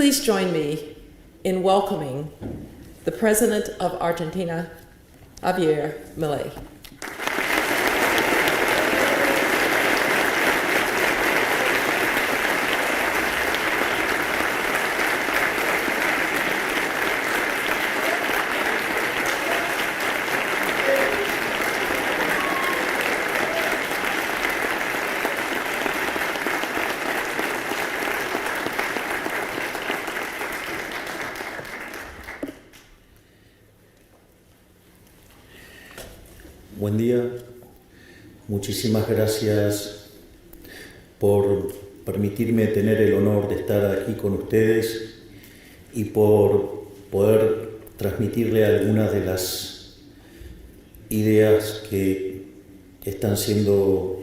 Please join me in welcoming the President of Argentina, Javier Milei. Buen día, muchísimas gracias por permitirme tener el honor de estar aquí con ustedes y por poder transmitirle algunas de las ideas que están siendo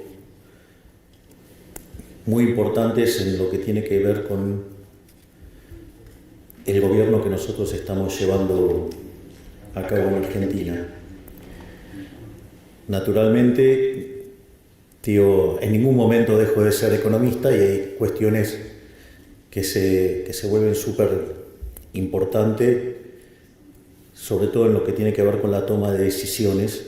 muy importantes en lo que tiene que ver con el gobierno que nosotros estamos llevando a cabo en Argentina. Naturalmente, en ningún momento dejo de ser economista y hay cuestiones que se vuelven súper importantes, sobre todo en lo que tiene que ver con la toma de decisiones.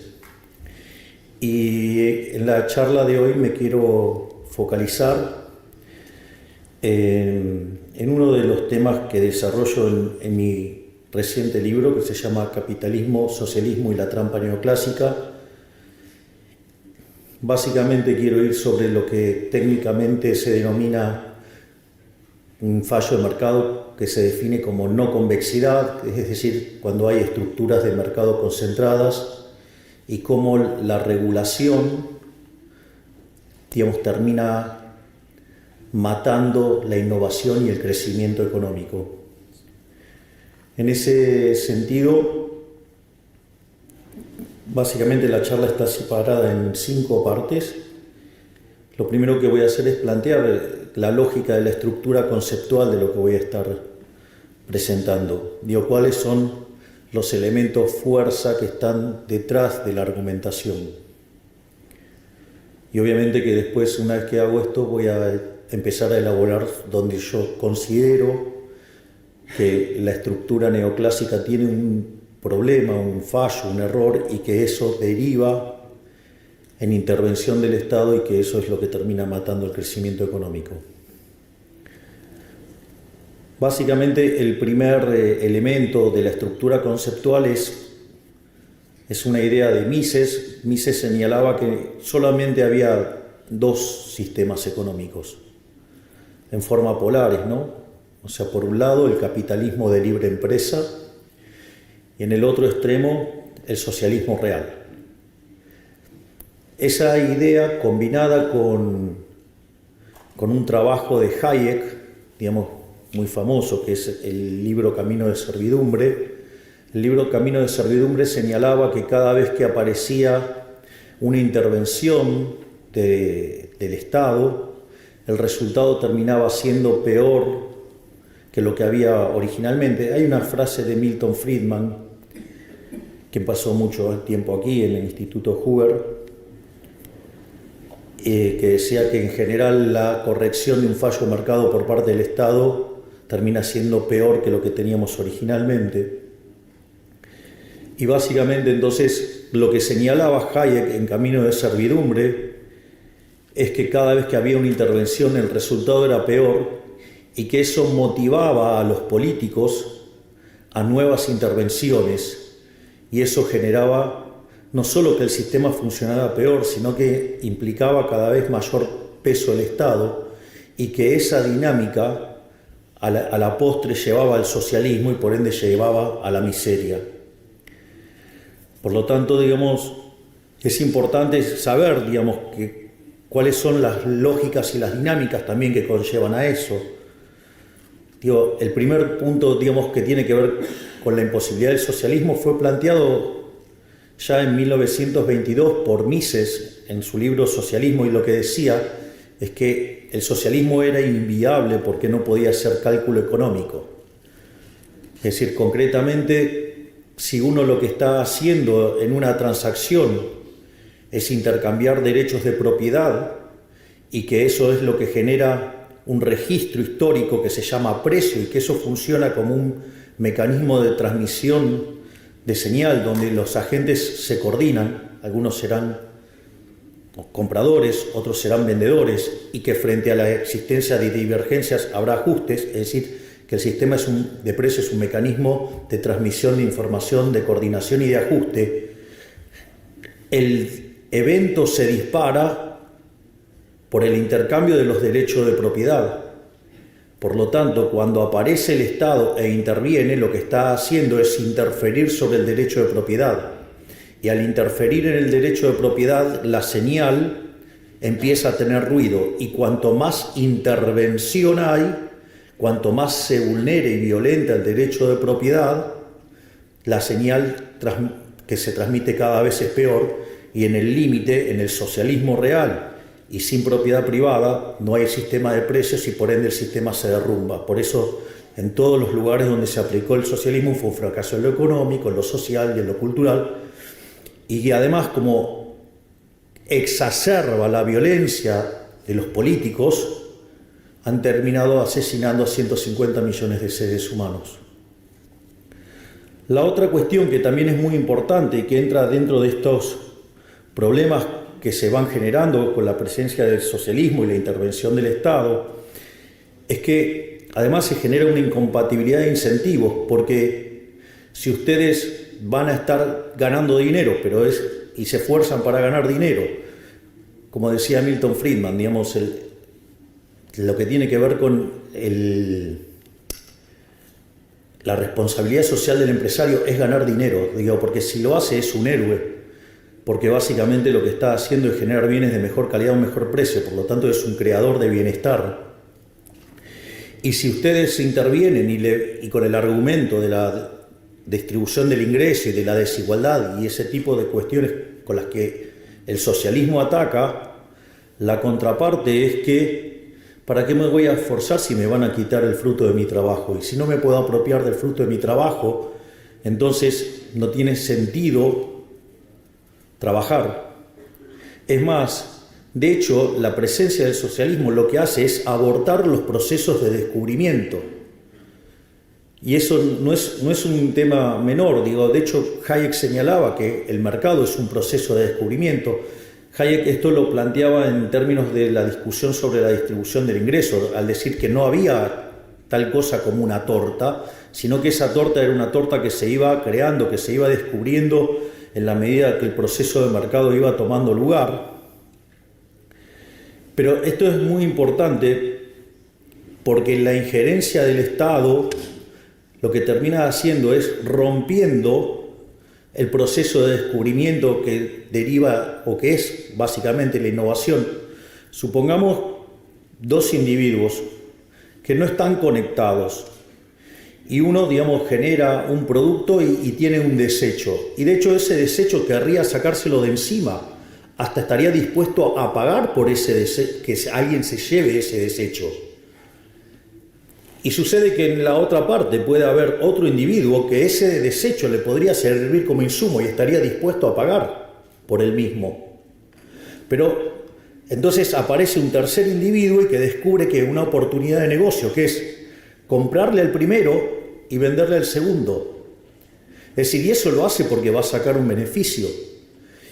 Y en la charla de hoy me quiero focalizar en uno de los temas que desarrollo en mi reciente libro, que se llama Capitalismo, Socialismo y la Trampa Neoclásica. Básicamente quiero ir sobre lo que técnicamente se denomina un fallo de mercado, que se define como no convexidad, es decir, cuando hay estructuras de mercado concentradas, y cómo la regulación, termina matando la innovación y el crecimiento económico. En ese sentido, básicamente la charla está separada en 5 partes. Lo primero que voy a hacer es plantear la lógica de la estructura conceptual de lo que voy a estar presentando. Digo, cuáles son los elementos fuerza que están detrás de la argumentación. Y obviamente que después, una vez que hago esto, voy a empezar a elaborar donde yo considero que la estructura neoclásica tiene un problema, un fallo, un error, y que eso deriva en intervención del Estado y que eso es lo que termina matando el crecimiento económico. Básicamente, el primer elemento de la estructura conceptual es una idea de Mises. Mises señalaba que solamente había 2 sistemas económicos en forma polares, ¿no? O sea, por un lado el capitalismo de libre empresa, y en el otro extremo, el socialismo real. Esa idea, combinada con un trabajo de Hayek, muy famoso, que es el libro Camino de Servidumbre. El libro Camino de Servidumbre señalaba que cada vez que aparecía una intervención del Estado, el resultado terminaba siendo peor que lo que había originalmente. Hay una frase de Milton Friedman, que pasó mucho tiempo aquí en el Instituto Hoover, que decía que en general la corrección de un fallo de mercado por parte del Estado termina siendo peor que lo que teníamos originalmente. Y básicamente entonces lo que señalaba Hayek en Camino de Servidumbre es que cada vez que había una intervención el resultado era peor, y que eso motivaba a los políticos a nuevas intervenciones, y eso generaba no solo que el sistema funcionara peor, sino que implicaba cada vez mayor peso del Estado, y que esa dinámica a la postre llevaba al socialismo y por ende llevaba a la miseria. Por lo tanto, es importante saber, cuáles son las lógicas y las dinámicas también que conllevan a eso. El primer punto, que tiene que ver con la imposibilidad del socialismo fue planteado ya en 1922 por Mises en su libro Socialismo, y lo que decía es que el socialismo era inviable porque no podía ser cálculo económico. Es decir, concretamente, si uno lo que está haciendo en una transacción es intercambiar derechos de propiedad, y que eso es lo que genera un registro histórico que se llama precio y que eso funciona como un mecanismo de transmisión de señal donde los agentes se coordinan, algunos serán compradores, otros serán vendedores, y que frente a la existencia de divergencias habrá ajustes, es decir, que el sistema de precios es un mecanismo de transmisión de información, de coordinación y de ajuste. El evento se dispara por el intercambio de los derechos de propiedad. Por lo tanto, cuando aparece el Estado e interviene, lo que está haciendo es interferir sobre el derecho de propiedad. Y al interferir en el derecho de propiedad, la señal empieza a tener ruido. Y cuanto más intervención hay, cuanto más se vulnere y violenta el derecho de propiedad, la señal que se transmite cada vez es peor. Y en el límite, en el socialismo real, y sin propiedad privada no hay sistema de precios y por ende el sistema se derrumba. Por eso en todos los lugares donde se aplicó el socialismo fue un fracaso en lo económico, en lo social y en lo cultural. Y además, como exacerba la violencia de los políticos, han terminado asesinando a 150 millones de seres humanos. La otra cuestión que también es muy importante y que entra dentro de estos problemas que se van generando con la presencia del socialismo y la intervención del Estado, es que además se genera una incompatibilidad de incentivos, porque si ustedes van a estar ganando dinero, y se esfuerzan para ganar dinero, como decía Milton Friedman, digamos, lo que tiene que ver con la responsabilidad social del empresario es ganar dinero, porque si lo hace es un héroe, porque básicamente lo que está haciendo es generar bienes de mejor calidad a un mejor precio, por lo tanto es un creador de bienestar. Y si ustedes intervienen y con el argumento de la distribución del ingreso y de la desigualdad y ese tipo de cuestiones con las que el socialismo ataca, la contraparte es que ¿para qué me voy a esforzar si me van a quitar el fruto de mi trabajo? Y si no me puedo apropiar del fruto de mi trabajo, entonces no tiene sentido trabajar. Es más, de hecho, la presencia del socialismo lo que hace es abortar los procesos de descubrimiento. Y eso no es un tema menor. De hecho, Hayek señalaba que el mercado es un proceso de descubrimiento. Hayek esto lo planteaba en términos de la discusión sobre la distribución del ingreso, al decir que no había tal cosa como una torta, sino que esa torta era una torta que se iba creando, que se iba descubriendo en la medida que el proceso de mercado iba tomando lugar. Pero esto es muy importante porque la injerencia del Estado lo que termina haciendo es rompiendo el proceso de descubrimiento que deriva o que es básicamente la innovación. Supongamos dos individuos que no están conectados y uno, genera un producto y tiene un desecho. Y de hecho ese desecho querría sacárselo de encima. Hasta estaría dispuesto a pagar por que alguien se lleve ese desecho. Y sucede que en la otra parte puede haber otro individuo que ese desecho le podría servir como insumo y estaría dispuesto a pagar por el mismo. Pero entonces aparece un tercer individuo y que descubre que una oportunidad de negocio, que es comprarle al primero y venderle al segundo. Es decir, y eso lo hace porque va a sacar un beneficio.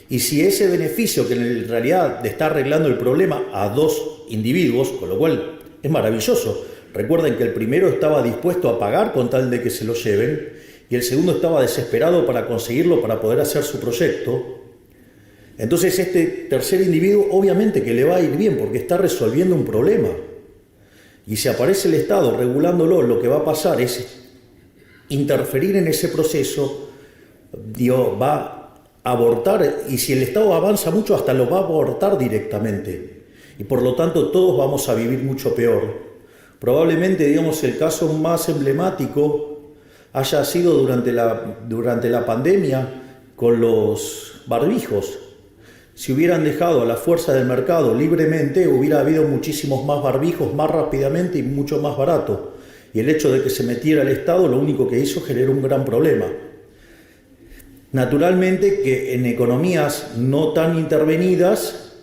Y si ese beneficio, que en realidad está arreglando el problema a dos individuos, con lo cual es maravilloso. Recuerden que el primero estaba dispuesto a pagar con tal de que se lo lleven y el segundo estaba desesperado para conseguirlo para poder hacer su proyecto. Entonces este tercer individuo obviamente que le va a ir bien porque está resolviendo un problema. Y si aparece el Estado regulándolo, lo que va a pasar es interferir en ese proceso, va a abortar, y si el Estado avanza mucho hasta lo va a abortar directamente. Y por lo tanto todos vamos a vivir mucho peor. Probablemente, el caso más emblemático haya sido durante la pandemia con los barbijos. Si hubieran dejado a la fuerza del mercado libremente, hubiera habido muchísimos más barbijos más rápidamente y mucho más barato. Y el hecho de que se metiera el Estado lo único que hizo generó un gran problema. Naturalmente que en economías no tan intervenidas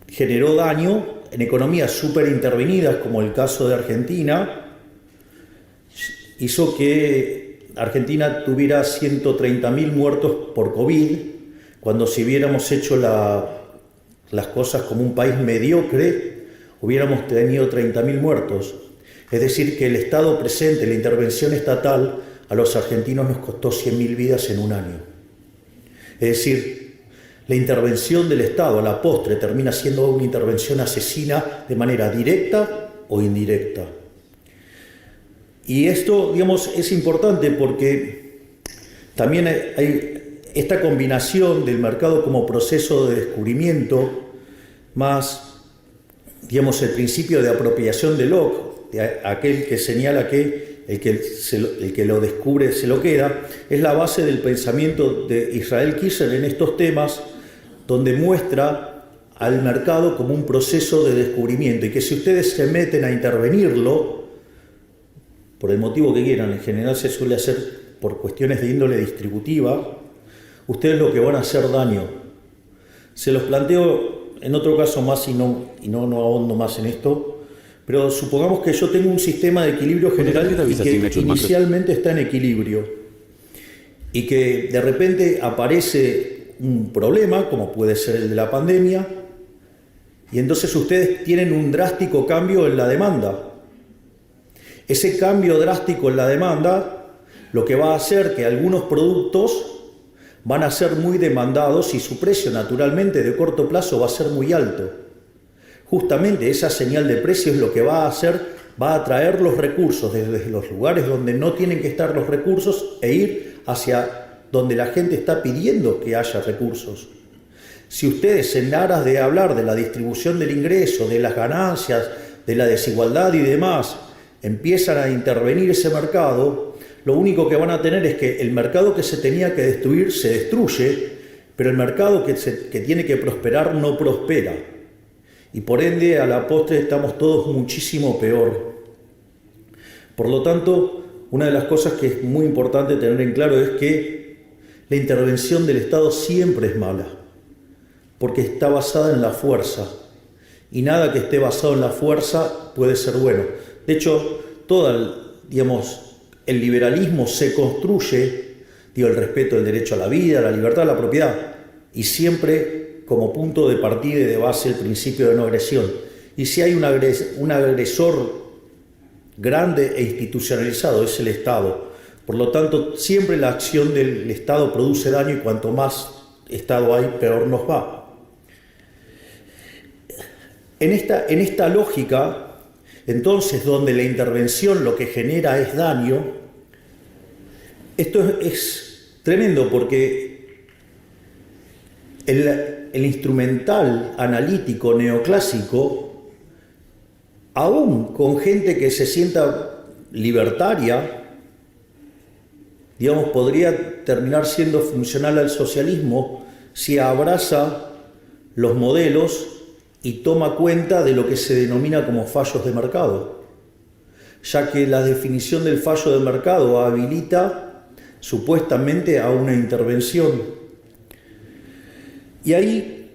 generó daño en economías súper intervenidas, como el caso de Argentina, hizo que Argentina tuviera 130.000 muertos por COVID, cuando si hubiéramos hecho las cosas como un país mediocre, hubiéramos tenido 30.000 muertos. Es decir, que el Estado presente, la intervención estatal, a los argentinos nos costó 100.000 vidas en un año. Es decir, la intervención del Estado a la postre termina siendo una intervención asesina de manera directa o indirecta. Y esto, digamos, es importante porque también hay esta combinación del mercado como proceso de descubrimiento más, digamos, el principio de apropiación de Locke, de aquel que señala que el que lo descubre se lo queda, es la base del pensamiento de Israel Kiser en estos temas, donde muestra al mercado como un proceso de descubrimiento y que si ustedes se meten a intervenirlo, por el motivo que quieran, en general se suele hacer por cuestiones de índole distributiva, ustedes lo que van a hacer daño. Se los planteo en otro caso más y no ahondo más en esto, pero supongamos que yo tengo un sistema de equilibrio general y que inicialmente está en equilibrio y que de repente aparece un problema, como puede ser el de la pandemia, y entonces ustedes tienen un drástico cambio en la demanda. Ese cambio drástico en la demanda lo que va a hacer que algunos productos van a ser muy demandados y su precio naturalmente de corto plazo va a ser muy alto. Justamente esa señal de precio es lo que va a hacer, va a atraer los recursos desde los lugares donde no tienen que estar los recursos e ir hacia donde la gente está pidiendo que haya recursos. Si ustedes, en aras de hablar de la distribución del ingreso, de las ganancias, de la desigualdad y demás, empiezan a intervenir ese mercado, lo único que van a tener es que el mercado que se tenía que destruir se destruye, pero el mercado que tiene que prosperar no prospera. Y por ende, a la postre estamos todos muchísimo peor. Por lo tanto, una de las cosas que es muy importante tener en claro es que la intervención del Estado siempre es mala, porque está basada en la fuerza, y nada que esté basado en la fuerza puede ser bueno. De hecho, el liberalismo se construye, el respeto del derecho a la vida, la libertad, la propiedad, y siempre como punto de partida y de base el principio de no agresión. Y si hay un agresor grande e institucionalizado, es el Estado. Por lo tanto, siempre la acción del Estado produce daño y cuanto más Estado hay, peor nos va. En esta lógica, entonces, donde la intervención lo que genera es daño, esto es tremendo porque el instrumental analítico neoclásico, aún con gente que se sienta libertaria, podría terminar siendo funcional al socialismo si abraza los modelos y toma cuenta de lo que se denomina como fallos de mercado, ya que la definición del fallo de mercado habilita supuestamente a una intervención. Y ahí,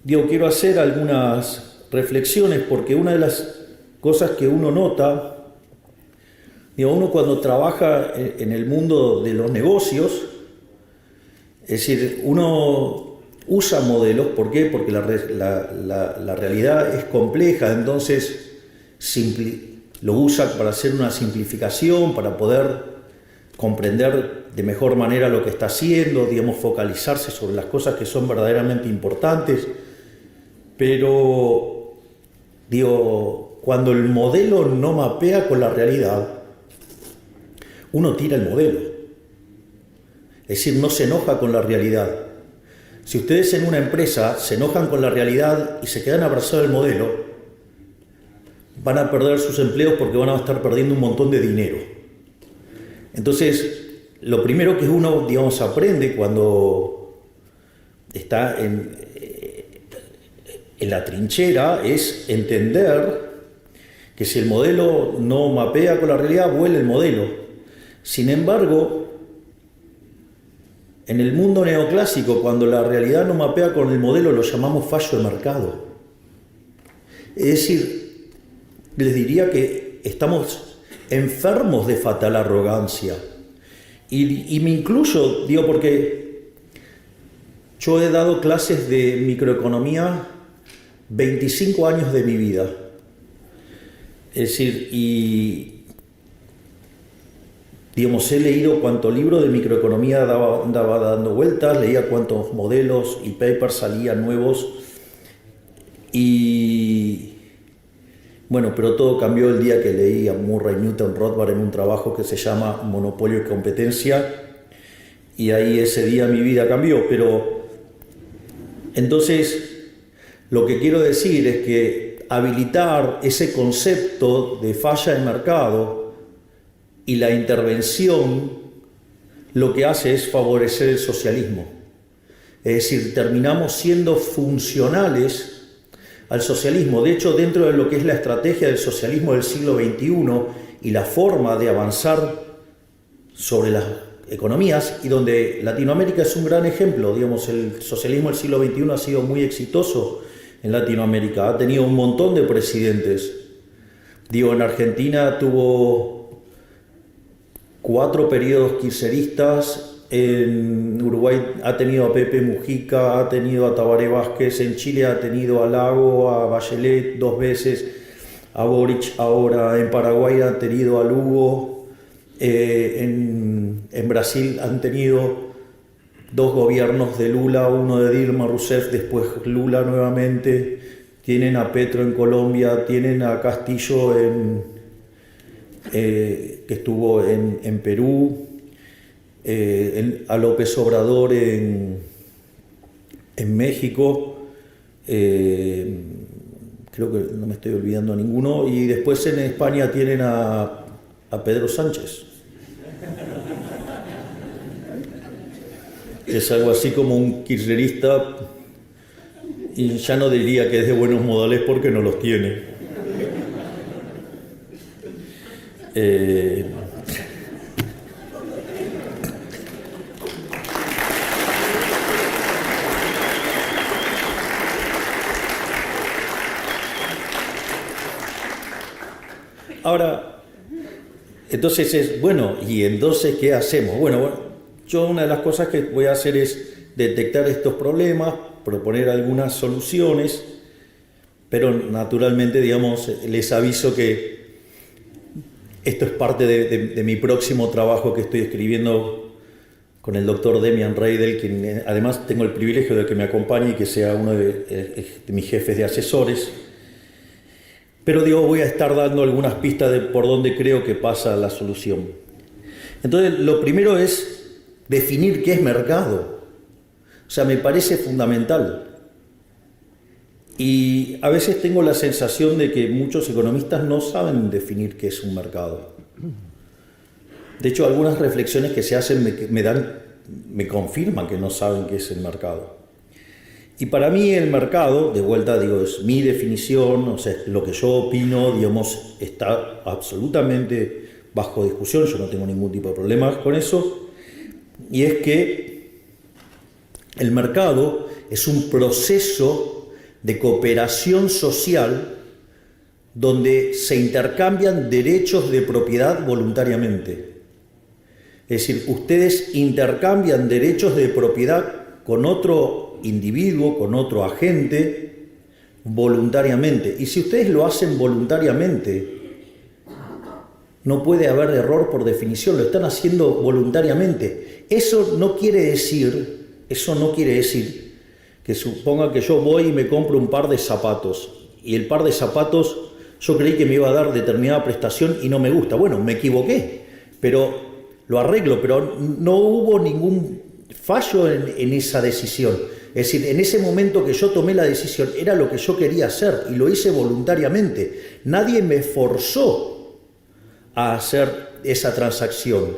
quiero hacer algunas reflexiones, porque una de las cosas que uno nota, uno cuando trabaja en el mundo de los negocios, es decir, uno usa modelos, ¿por qué? Porque la realidad es compleja, entonces lo usa para hacer una simplificación, para poder comprender de mejor manera lo que está haciendo, focalizarse sobre las cosas que son verdaderamente importantes. Pero, cuando el modelo no mapea con la realidad, uno tira el modelo. Es decir, no se enoja con la realidad. Si ustedes en una empresa se enojan con la realidad y se quedan abrazados del modelo, van a perder sus empleos porque van a estar perdiendo un montón de dinero. Entonces, lo primero que uno, aprende cuando está en la trinchera es entender que si el modelo no mapea con la realidad, vuela el modelo. Sin embargo, en el mundo neoclásico, cuando la realidad no mapea con el modelo, lo llamamos fallo de mercado. Es decir, les diría que estamos enfermos de fatal arrogancia. Y me incluyo, digo, porque yo he dado clases de microeconomía 25 años de mi vida. Es decir, y digamos, he leído cuánto libro de microeconomía andaba dando vueltas, leía cuántos modelos y papers salían nuevos. Y bueno, pero todo cambió el día que leí a Murray Newton Rothbard en un trabajo que se llama Monopolio y Competencia, y ahí ese día mi vida cambió. Pero entonces lo que quiero decir es que habilitar ese concepto de falla de mercado y la intervención lo que hace es favorecer el socialismo. Es decir, terminamos siendo funcionales al socialismo. De hecho, dentro de lo que es la estrategia del socialismo del siglo XXI y la forma de avanzar sobre las economías, y donde Latinoamérica es un gran ejemplo, digamos, el socialismo del siglo XXI ha sido muy exitoso en Latinoamérica, ha tenido un montón de presidentes. Digo, en Argentina tuvo 4 periodos kirchneristas. En Uruguay ha tenido a Pepe Mujica, ha tenido a Tabaré Vázquez, en Chile ha tenido a Lago, a Bachelet 2 veces, a Boric ahora, en Paraguay han tenido a Lugo, en Brasil han tenido 2 gobiernos de Lula, uno de Dilma Rousseff, después Lula nuevamente, tienen a Petro en Colombia, tienen a Castillo que estuvo en Perú, a López Obrador en México, creo que no me estoy olvidando a ninguno, y después en España tienen a Pedro Sánchez, que es algo así como un kirchnerista, y ya no diría que es de buenos modales porque no los tiene. Ahora, entonces es, bueno, ¿y entonces qué hacemos? Bueno, yo una de las cosas que voy a hacer es detectar estos problemas, proponer algunas soluciones, pero naturalmente, digamos, les aviso que esto es parte de mi próximo trabajo que estoy escribiendo con el doctor Demian Reidel, quien además tengo el privilegio de que me acompañe y que sea uno de mis jefes de asesores. Pero digo, voy a estar dando algunas pistas de por dónde creo que pasa la solución. Entonces, lo primero es definir qué es mercado. O sea, me parece fundamental. Y a veces tengo la sensación de que muchos economistas no saben definir qué es un mercado. De hecho, algunas reflexiones que se hacen me confirman que no saben qué es el mercado. Y para mí el mercado, de vuelta digo, es mi definición, o sea, lo que yo opino, digamos, está absolutamente bajo discusión, yo no tengo ningún tipo de problemas con eso, y es que el mercado es un proceso de cooperación social donde se intercambian derechos de propiedad voluntariamente. Es decir, ustedes intercambian derechos de propiedad con otro individuo, con otro agente, voluntariamente. Y si ustedes lo hacen voluntariamente, no puede haber error por definición, lo están haciendo voluntariamente. Eso no quiere decir que suponga que yo voy y me compro un par de zapatos, y el par de zapatos yo creí que me iba a dar determinada prestación y no me gusta. Bueno, me equivoqué, pero lo arreglo, pero no hubo ningún fallo en esa decisión. Es decir, en ese momento que yo tomé la decisión era lo que yo quería hacer y lo hice voluntariamente. Nadie me forzó a hacer esa transacción.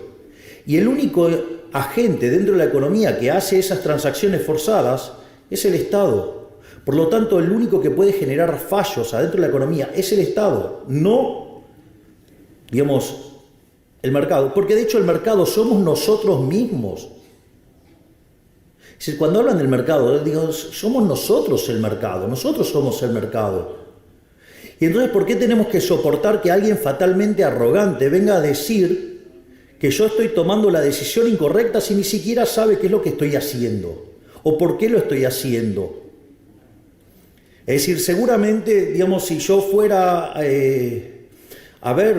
Y el único agente dentro de la economía que hace esas transacciones forzadas es el Estado. Por lo tanto, el único que puede generar fallos adentro de la economía es el Estado, no, digamos, el mercado. Porque de hecho el mercado somos nosotros mismos. Es decir, cuando hablan del mercado, digo, somos nosotros el mercado, nosotros somos el mercado. Y entonces, ¿por qué tenemos que soportar que alguien fatalmente arrogante venga a decir que yo estoy tomando la decisión incorrecta si ni siquiera sabe qué es lo que estoy haciendo o por qué lo estoy haciendo? Es decir, seguramente, digamos, si yo fuera a ver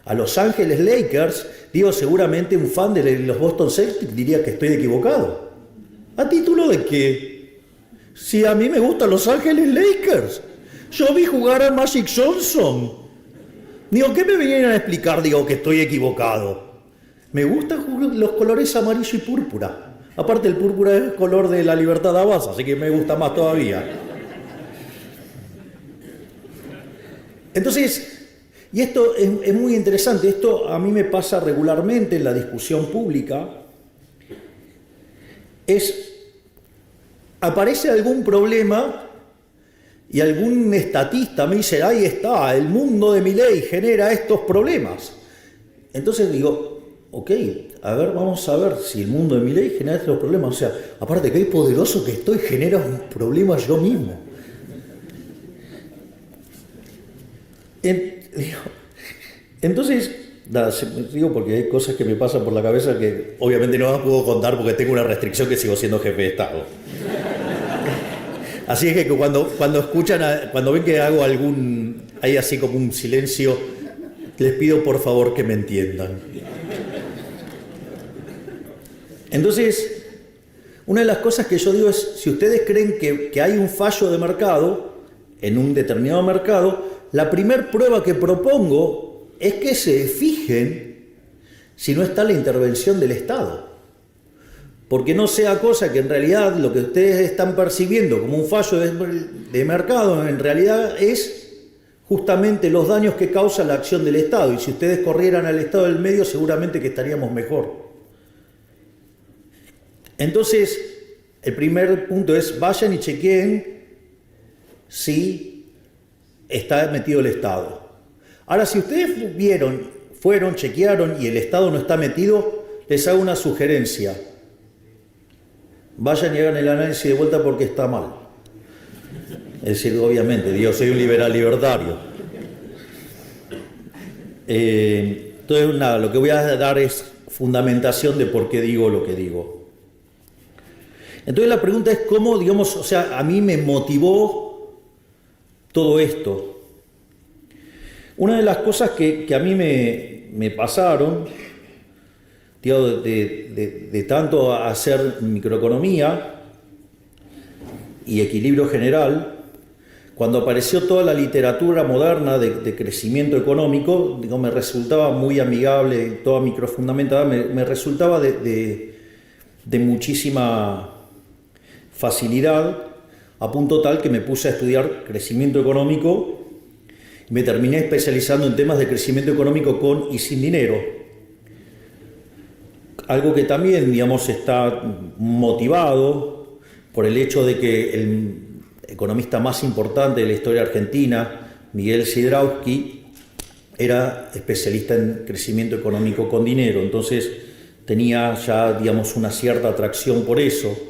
a Los Ángeles Lakers, digo, seguramente un fan de los Boston Celtics diría que estoy equivocado. ¿A título de qué? Si a mí me gustan Los Ángeles Lakers. Yo vi jugar a Magic Johnson. Digo, ¿qué me vinieron a explicar? Digo, que estoy equivocado. Me gustan los colores amarillo y púrpura. Aparte, el púrpura es el color de la Libertad Abbas, así que me gusta más todavía. Entonces, y esto es muy interesante, esto a mí me pasa regularmente en la discusión pública, aparece algún problema y algún estatista me dice, ahí está, el mundo de Milei genera estos problemas. Entonces digo, ok, a ver, vamos a ver si el mundo de Milei genera estos problemas. O sea, aparte que poderoso que estoy, genera un problema yo mismo. Entonces, nada, digo porque hay cosas que me pasan por la cabeza que obviamente no las puedo contar porque tengo una restricción que sigo siendo jefe de Estado. Así es que cuando escuchan, cuando ven que hago hay así como un silencio, les pido por favor que me entiendan. Entonces, una de las cosas que yo digo es, si ustedes creen que hay un fallo de mercado en un determinado mercado, la primer prueba que propongo es que se fijen si no está la intervención del Estado. Porque no sea cosa que en realidad lo que ustedes están percibiendo como un fallo de mercado, en realidad es justamente los daños que causa la acción del Estado. Y si ustedes corrieran al Estado del medio, seguramente que estaríamos mejor. Entonces, el primer punto es, vayan y chequeen si está metido el Estado. Ahora, si ustedes fueron, chequearon y el Estado no está metido, les hago una sugerencia. Vayan y hagan el análisis de vuelta porque está mal. Es decir, obviamente, yo soy un liberal libertario. Entonces, nada, lo que voy a dar es fundamentación de por qué digo lo que digo. Entonces, la pregunta es cómo, digamos, o sea, a mí me motivó todo esto. Una de las cosas que a mí me pasaron, tío, de tanto hacer microeconomía y equilibrio general, cuando apareció toda la literatura moderna de crecimiento económico, digo, me resultaba muy amigable, toda microfundamentada, me resultaba de muchísima facilidad, a punto tal que me puse a estudiar crecimiento económico y me terminé especializando en temas de crecimiento económico con y sin dinero. Algo que también, digamos, está motivado por el hecho de que el economista más importante de la historia argentina, Miguel Sidrowski, era especialista en crecimiento económico con dinero. Entonces tenía ya, digamos, una cierta atracción por eso.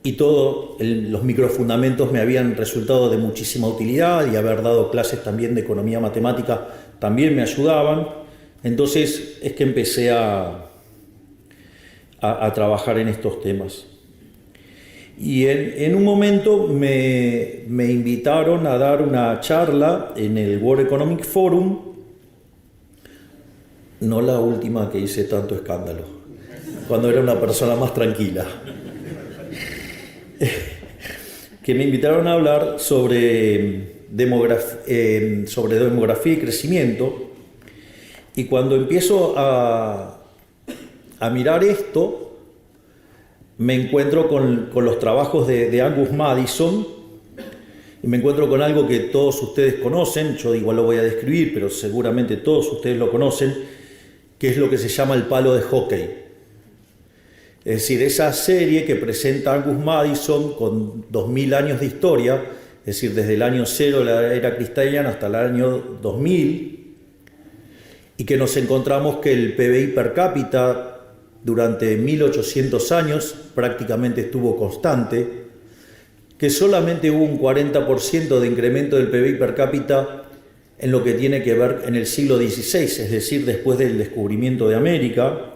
Y todos los microfundamentos me habían resultado de muchísima utilidad y haber dado clases también de economía matemática también me ayudaban. Entonces es que empecé a trabajar en estos temas. Y en un momento me invitaron a dar una charla en el World Economic Forum, no la última que hice tanto escándalo, cuando era una persona más tranquila. Que me invitaron a hablar sobre demografía y crecimiento, y cuando empiezo a mirar esto, me encuentro con los trabajos de Angus Maddison, y me encuentro con algo que todos ustedes conocen, yo igual lo voy a describir, pero seguramente todos ustedes lo conocen, que es lo que se llama el palo de hockey. Es decir, esa serie que presenta Angus Maddison con 2000 años de historia, es decir, desde el año 0 de la era cristaliana hasta el año 2000, y que nos encontramos que el PBI per cápita durante 1800 años prácticamente estuvo constante, que solamente hubo un 40% de incremento del PBI per cápita en lo que tiene que ver en el siglo XVI, es decir, después del descubrimiento de América,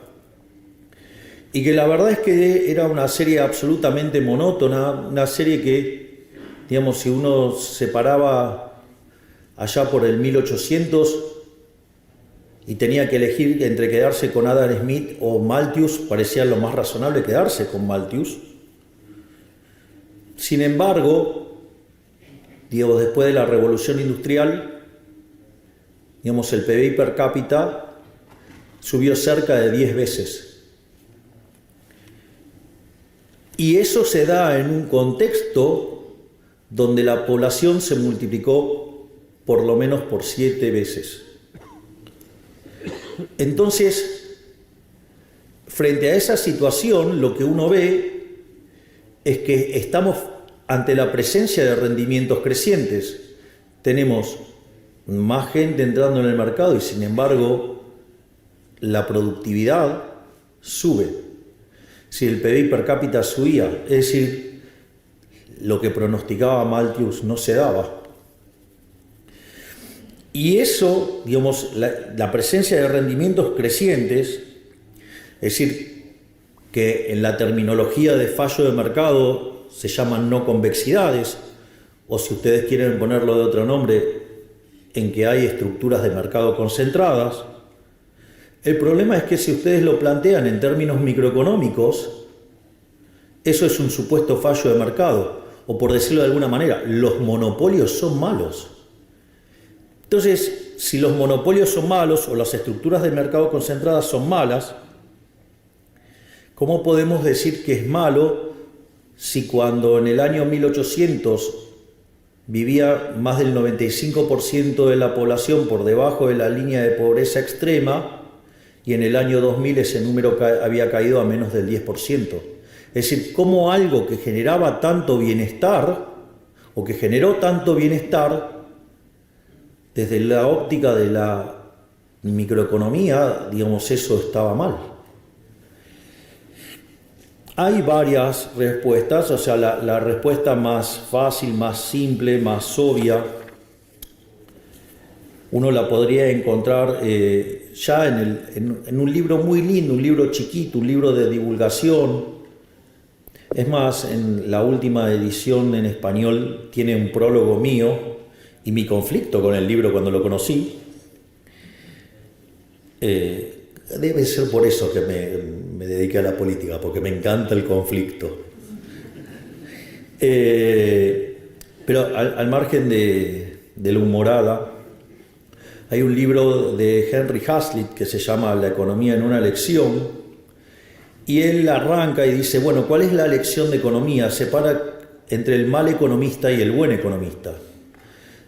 y que la verdad es que era una serie absolutamente monótona, una serie que, digamos, si uno se paraba allá por el 1800 y tenía que elegir entre quedarse con Adam Smith o Malthus, parecía lo más razonable quedarse con Malthus. Sin embargo, digamos, después de la Revolución Industrial, digamos, el PBI per cápita subió cerca de 10 veces. Y eso se da en un contexto donde la población se multiplicó por lo menos por 7 veces. Entonces, frente a esa situación, lo que uno ve es que estamos ante la presencia de rendimientos crecientes. Tenemos más gente entrando en el mercado y, sin embargo, la productividad sube. Si el PBI per cápita subía, es decir, lo que pronosticaba Malthus no se daba. Y eso, digamos, la presencia de rendimientos crecientes, es decir, que en la terminología de fallo de mercado se llaman no convexidades, o si ustedes quieren ponerlo de otro nombre, en que hay estructuras de mercado concentradas. El problema es que si ustedes lo plantean en términos microeconómicos, eso es un supuesto fallo de mercado, o por decirlo de alguna manera, los monopolios son malos. Entonces, si los monopolios son malos o las estructuras de mercado concentradas son malas, ¿cómo podemos decir que es malo si cuando en el año 1800 vivía más del 95% de la población por debajo de la línea de pobreza extrema, y en el año 2000 ese número había caído a menos del 10%. Es decir, cómo algo que generaba tanto bienestar, o que generó tanto bienestar, desde la óptica de la microeconomía, digamos, eso estaba mal. Hay varias respuestas, o sea, la respuesta más fácil, más simple, más obvia, uno la podría encontrar ya en un libro muy lindo, un libro chiquito, un libro de divulgación. Es más, en la última edición en español tiene un prólogo mío y mi conflicto con el libro cuando lo conocí. Debe ser por eso que me dediqué a la política, porque me encanta el conflicto. Pero al margen de la humorada, hay un libro de Henry Hazlitt que se llama La economía en una lección, y él arranca y dice, bueno, ¿cuál es la lección de economía? Separa entre el mal economista y el buen economista.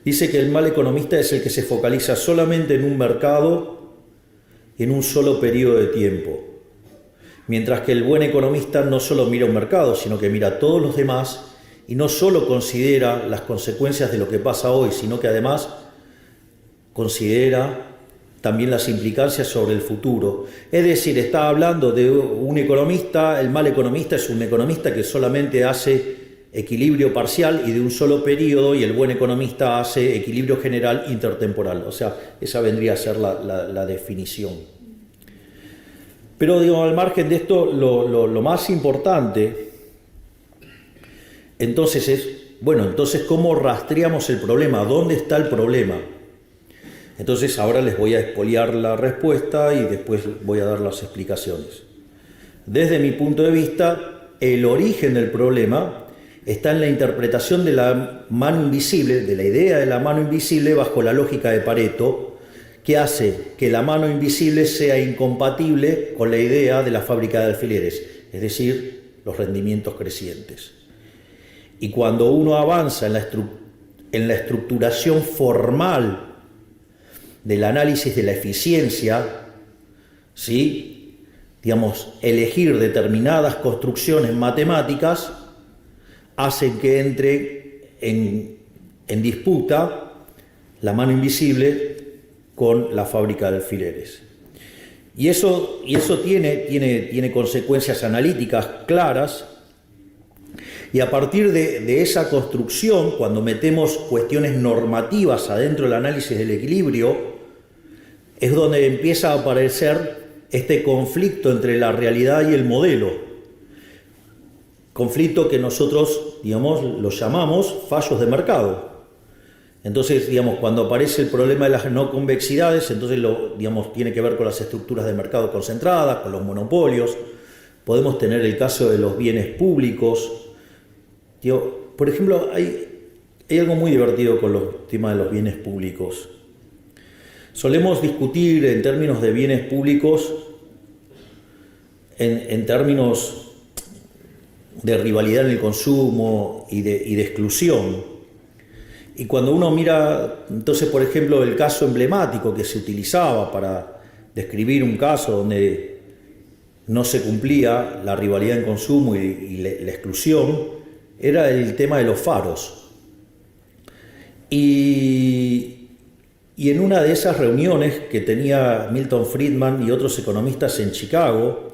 Dice que el mal economista es el que se focaliza solamente en un mercado y en un solo periodo de tiempo, mientras que el buen economista no solo mira un mercado, sino que mira a todos los demás y no solo considera las consecuencias de lo que pasa hoy, sino que además considera también las implicancias sobre el futuro. Es decir, está hablando de un economista, el mal economista es un economista que solamente hace equilibrio parcial y de un solo periodo, y el buen economista hace equilibrio general intertemporal. O sea, esa vendría a ser la definición. Pero digo, al margen de esto, lo más importante entonces es, bueno, entonces ¿cómo rastreamos el problema? ¿Dónde está el problema? Entonces ahora les voy a expoliar la respuesta y después voy a dar las explicaciones. Desde mi punto de vista, el origen del problema está en la interpretación de la mano invisible, de la idea de la mano invisible bajo la lógica de Pareto, que hace que la mano invisible sea incompatible con la idea de la fábrica de alfileres, es decir, los rendimientos crecientes. Y cuando uno avanza en la estructuración formal del análisis de la eficiencia, ¿sí? Digamos, elegir determinadas construcciones matemáticas hacen que entre en disputa la mano invisible con la fábrica de alfileres. Y eso tiene consecuencias analíticas claras, Y a partir de esa construcción, cuando metemos cuestiones normativas adentro del análisis del equilibrio, es donde empieza a aparecer este conflicto entre la realidad y el modelo. Conflicto que nosotros, digamos, lo llamamos fallos de mercado. Entonces, digamos, cuando aparece el problema de las no convexidades, entonces digamos, tiene que ver con las estructuras de mercado concentradas, con los monopolios. Podemos tener el caso de los bienes públicos. Por ejemplo, hay algo muy divertido con los temas de los bienes públicos. Solemos discutir en términos de bienes públicos, en términos de rivalidad en el consumo y de exclusión. Y cuando uno mira, entonces, por ejemplo, el caso emblemático que se utilizaba para describir un caso donde no se cumplía la rivalidad en consumo y la exclusión, era el tema de los faros. Y en una de esas reuniones que tenía Milton Friedman y otros economistas en Chicago,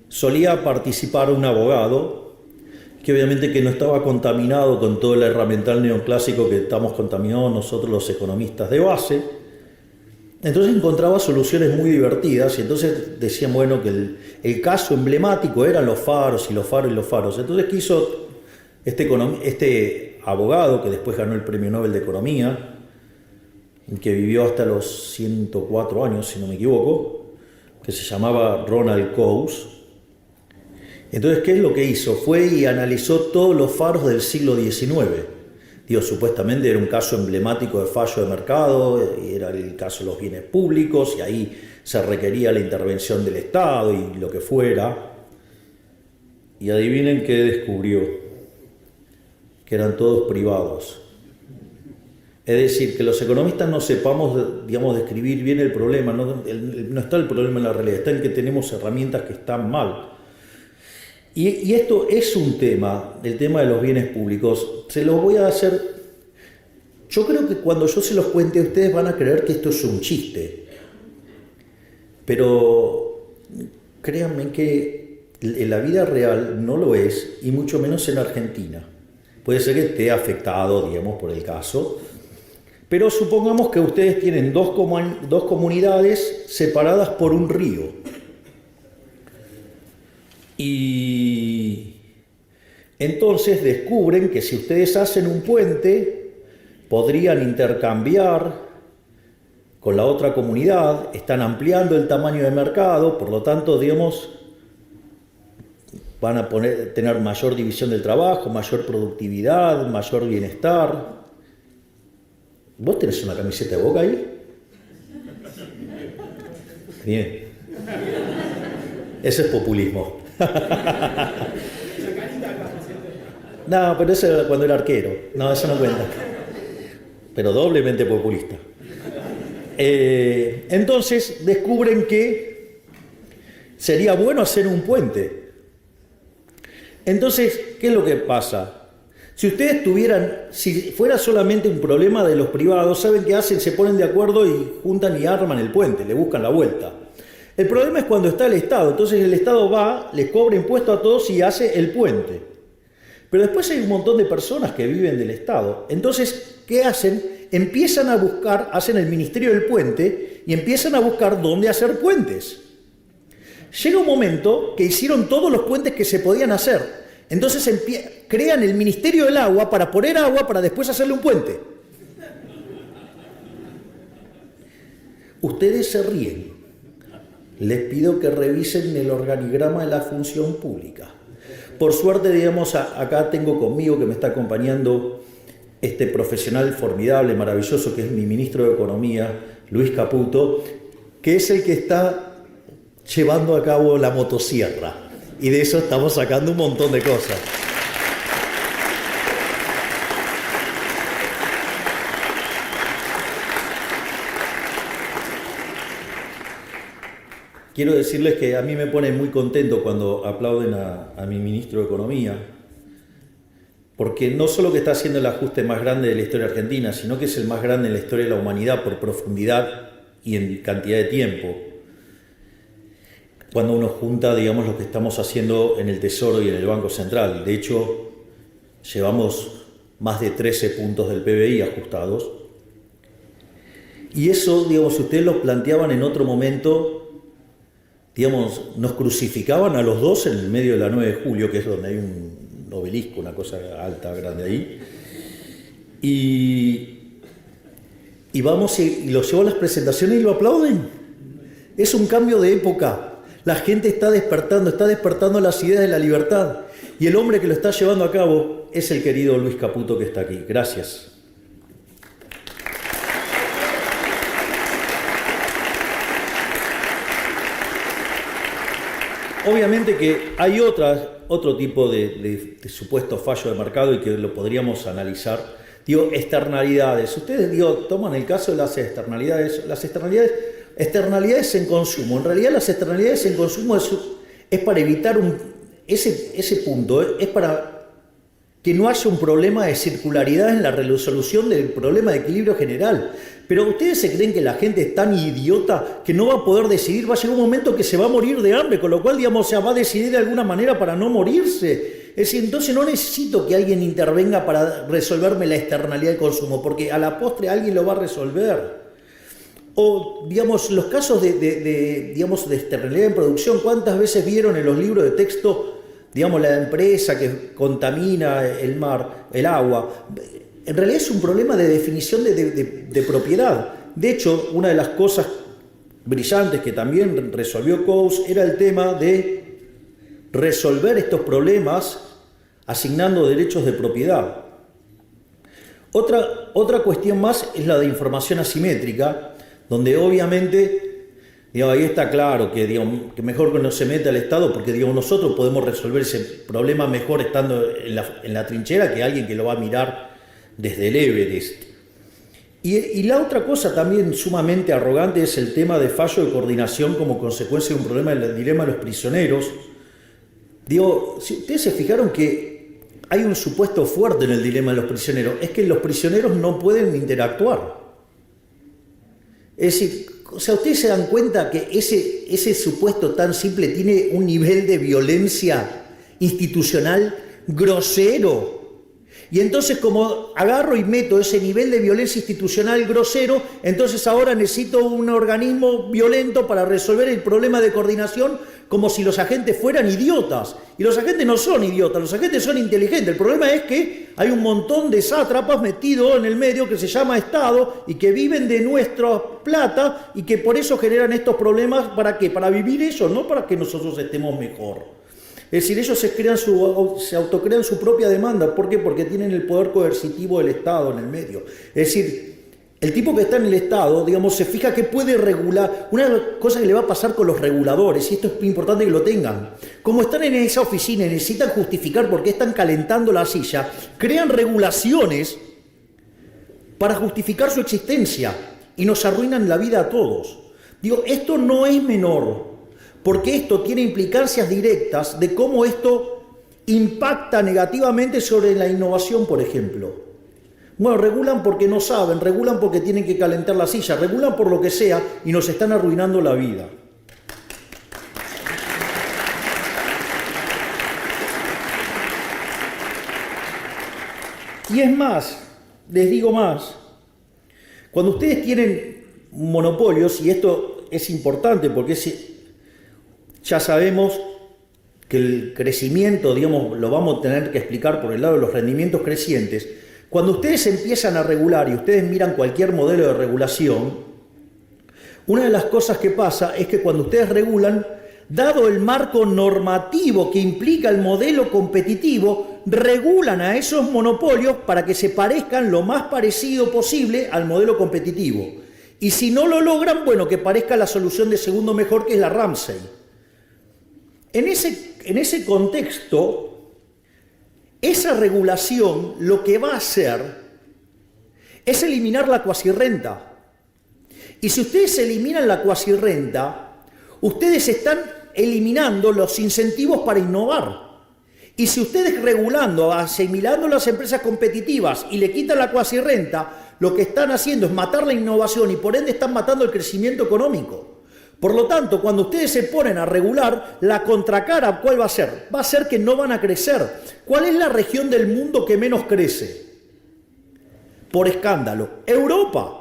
solía participar un abogado que obviamente que no estaba contaminado con todo el herramental neoclásico que estamos contaminados nosotros los economistas de base. Entonces encontraba soluciones muy divertidas y entonces decían, bueno, que el caso emblemático eran los faros y los faros y los faros. Entonces quiso este abogado, que después ganó el Premio Nobel de Economía, que vivió hasta los 104 años, si no me equivoco, que se llamaba Ronald Coase. Entonces, ¿qué es lo que hizo? Fue y analizó todos los faros del siglo XIX. Supuestamente era un caso emblemático de fallo de mercado, y era el caso de los bienes públicos, y ahí se requería la intervención del Estado y lo que fuera. Y adivinen qué descubrió, que eran todos privados. Es decir, que los economistas no sepamos, digamos, describir bien el problema, no está el problema en la realidad, está en que tenemos herramientas que están mal. Y esto es un tema, el tema de los bienes públicos. Se los voy a hacer. Yo creo que cuando yo se los cuente, ustedes van a creer que esto es un chiste. Pero créanme que en la vida real no lo es, y mucho menos en Argentina. Puede ser que esté afectado, digamos, por el caso. Pero supongamos que ustedes tienen dos comunidades separadas por un río. Y entonces descubren que si ustedes hacen un puente, podrían intercambiar con la otra comunidad, están ampliando el tamaño de mercado, por lo tanto, digamos, van a tener mayor división del trabajo, mayor productividad, mayor bienestar. ¿Vos tenés una camiseta de Boca ahí? Bien. Ese es populismo. No, pero eso era cuando era arquero. No, eso no cuenta. Pero doblemente populista. Entonces descubren que sería bueno hacer un puente. Entonces, ¿qué es lo que pasa? Si fuera solamente un problema de los privados, ¿saben qué hacen? Se ponen de acuerdo y juntan y arman el puente, le buscan la vuelta. El problema es cuando está el Estado, entonces el Estado va, les cobra impuestos a todos y hace el puente. Pero después hay un montón de personas que viven del Estado. Entonces, ¿qué hacen? Empiezan a buscar, hacen el Ministerio del Puente y empiezan a buscar dónde hacer puentes. Llega un momento que hicieron todos los puentes que se podían hacer. Entonces crean el Ministerio del Agua para poner agua para después hacerle un puente. Ustedes se ríen. Les pido que revisen el organigrama de la función pública. Por suerte, digamos, acá tengo conmigo que me está acompañando este profesional formidable, maravilloso, que es mi ministro de Economía, Luis Caputo, que es el que está llevando a cabo la motosierra. Y de eso estamos sacando un montón de cosas. Quiero decirles que a mí me pone muy contento cuando aplauden a mi ministro de Economía, porque no solo que está haciendo el ajuste más grande de la historia argentina, sino que es el más grande en la historia de la humanidad por profundidad y en cantidad de tiempo. Cuando uno junta, digamos, lo que estamos haciendo en el Tesoro y en el Banco Central. De hecho, llevamos más de 13 puntos del PBI ajustados. Y eso, digamos, si ustedes lo planteaban en otro momento, digamos, nos crucificaban a los dos en el medio de la 9 de julio, que es donde hay un obelisco, una cosa alta, grande ahí. Y vamos y lo llevo a las presentaciones y lo aplauden. Es un cambio de época. La gente está despertando las ideas de la libertad. Y el hombre que lo está llevando a cabo es el querido Luis Caputo, que está aquí. Gracias. Obviamente que hay otro tipo de supuesto fallo de mercado y que lo podríamos analizar. Digo, externalidades. Ustedes, toman el caso de las externalidades. Las externalidades en consumo. En realidad las externalidades en consumo es para evitar ese punto, es para que no haya un problema de circularidad en la resolución del problema de equilibrio general. Pero ustedes se creen que la gente es tan idiota que no va a poder decidir, va a llegar un momento que se va a morir de hambre, con lo cual, digamos, va a decidir de alguna manera para no morirse. Es decir, entonces no necesito que alguien intervenga para resolverme la externalidad del consumo, porque a la postre alguien lo va a resolver. O, digamos, los casos de externalidad en producción, ¿cuántas veces vieron en los libros de texto, digamos, la empresa que contamina el mar, el agua? En realidad es un problema de definición de propiedad. De hecho, una de las cosas brillantes que también resolvió Coase era el tema de resolver estos problemas asignando derechos de propiedad. Otra cuestión más es la de información asimétrica, donde obviamente, digamos, ahí está claro que, digamos, que mejor que no se meta el Estado, porque, digamos, nosotros podemos resolver ese problema mejor estando en la trinchera que alguien que lo va a mirar desde el Everest. Y la otra cosa también sumamente arrogante es el tema de fallo de coordinación como consecuencia de un problema del dilema de los prisioneros. Digo, si ustedes se fijaron que hay un supuesto fuerte en el dilema de los prisioneros, es que los prisioneros no pueden interactuar. Es decir, o sea, ustedes se dan cuenta que ese supuesto tan simple tiene un nivel de violencia institucional grosero. Y entonces, como agarro y meto ese nivel de violencia institucional grosero, entonces ahora necesito un organismo violento para resolver el problema de coordinación, como si los agentes fueran idiotas. Y los agentes no son idiotas, los agentes son inteligentes. El problema es que hay un montón de sátrapas metidos en el medio que se llama Estado y que viven de nuestra plata y que por eso generan estos problemas. ¿Para qué? Para vivir ellos, no para que nosotros estemos mejor. Es decir, ellos se autocrean su propia demanda. ¿Por qué? Porque tienen el poder coercitivo del Estado en el medio. Es decir, el tipo que está en el Estado, digamos, se fija que puede regular. Una cosa que le va a pasar con los reguladores, y esto es importante que lo tengan, como están en esa oficina y necesitan justificar por qué están calentando la silla, crean regulaciones para justificar su existencia y nos arruinan la vida a todos. Digo, esto no es menor, porque esto tiene implicancias directas de cómo esto impacta negativamente sobre la innovación, por ejemplo. Bueno, regulan porque no saben, regulan porque tienen que calentar la silla, regulan por lo que sea y nos están arruinando la vida. Y es más, les digo más, cuando ustedes tienen monopolios, y esto es importante porque ya sabemos que el crecimiento, digamos, lo vamos a tener que explicar por el lado de los rendimientos crecientes. Cuando ustedes empiezan a regular y ustedes miran cualquier modelo de regulación, una de las cosas que pasa es que cuando ustedes regulan, dado el marco normativo que implica el modelo competitivo, regulan a esos monopolios para que se parezcan lo más parecido posible al modelo competitivo. Y si no lo logran, bueno, que parezca la solución de segundo mejor, que es la Ramsey. En ese contexto, esa regulación lo que va a hacer es eliminar la cuasirrenta. Y si ustedes eliminan la cuasirrenta, ustedes están eliminando los incentivos para innovar. Y si ustedes regulando, asimilando las empresas competitivas y le quitan la cuasirrenta, lo que están haciendo es matar la innovación y por ende están matando el crecimiento económico. Por lo tanto, cuando ustedes se ponen a regular, la contracara, ¿cuál va a ser? Va a ser que no van a crecer. ¿Cuál es la región del mundo que menos crece? Por escándalo, Europa.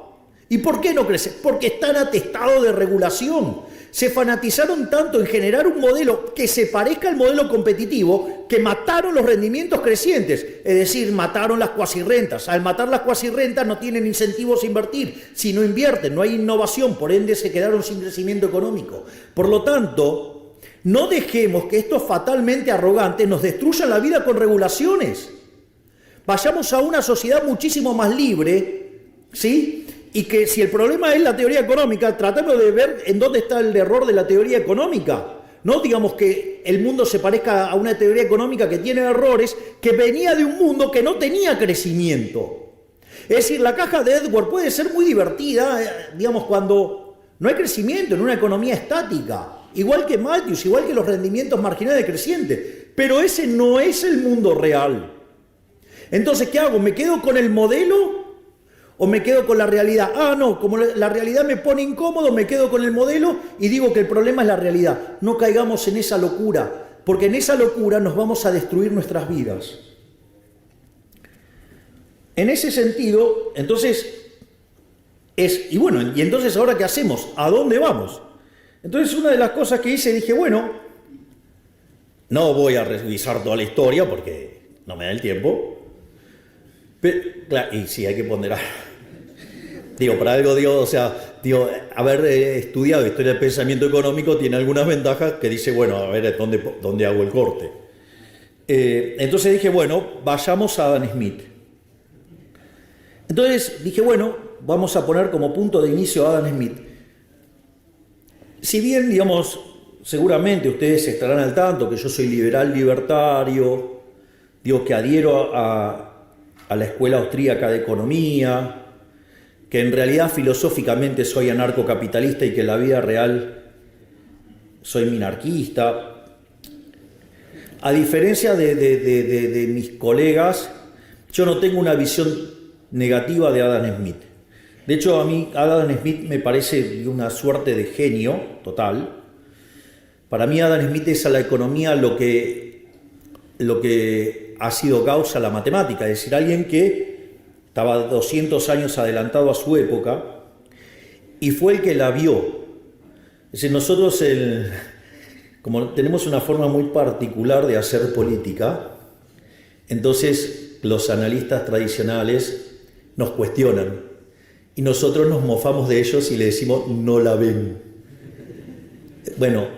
¿Y por qué no crece? Porque están atestados de regulación. Se fanatizaron tanto en generar un modelo que se parezca al modelo competitivo que mataron los rendimientos crecientes, es decir, mataron las cuasirrentas. Al matar las cuasirrentas no tienen incentivos a invertir. Si no invierten, no hay innovación, por ende se quedaron sin crecimiento económico. Por lo tanto, no dejemos que estos fatalmente arrogantes nos destruyan la vida con regulaciones. Vayamos a una sociedad muchísimo más libre, ¿sí? Y que si el problema es la teoría económica, tratemos de ver en dónde está el error de la teoría económica. No digamos que el mundo se parezca a una teoría económica que tiene errores, que venía de un mundo que no tenía crecimiento. Es decir, la caja de Edward puede ser muy divertida, digamos, cuando no hay crecimiento en una economía estática. Igual que Malthus, igual que los rendimientos marginales crecientes. Pero ese no es el mundo real. Entonces, ¿qué hago? ¿Me quedo con el modelo o me quedo con la realidad? Ah, no, como la realidad me pone incómodo, me quedo con el modelo y digo que el problema es la realidad. No caigamos en esa locura, porque en esa locura nos vamos a destruir nuestras vidas. En ese sentido, entonces, y bueno, y entonces ¿ahora qué hacemos? ¿A dónde vamos? Entonces una de las cosas que hice, dije, bueno, no voy a revisar toda la historia porque no me da el tiempo. Pero, claro, y sí, hay que ponderar. Digo, para algo, haber estudiado historia del pensamiento económico tiene algunas ventajas que dice, bueno, a ver, ¿dónde hago el corte? Entonces dije, bueno, vayamos a Adam Smith. Entonces dije, bueno, vamos a poner como punto de inicio a Adam Smith. Si bien, digamos, seguramente ustedes estarán al tanto que yo soy liberal libertario, digo que adhiero a la escuela austríaca de economía, que en realidad filosóficamente soy anarcocapitalista y que en la vida real soy minarquista. A diferencia de mis colegas, yo no tengo una visión negativa de Adam Smith. De hecho, a mí Adam Smith me parece una suerte de genio total. Para mí Adam Smith es a la economía lo que ha sido Gauss a la matemática, es decir, alguien que estaba 200 años adelantado a su época y fue el que la vio. Es decir, nosotros, como tenemos una forma muy particular de hacer política, entonces los analistas tradicionales nos cuestionan y nosotros nos mofamos de ellos y le decimos, no la ven. Bueno,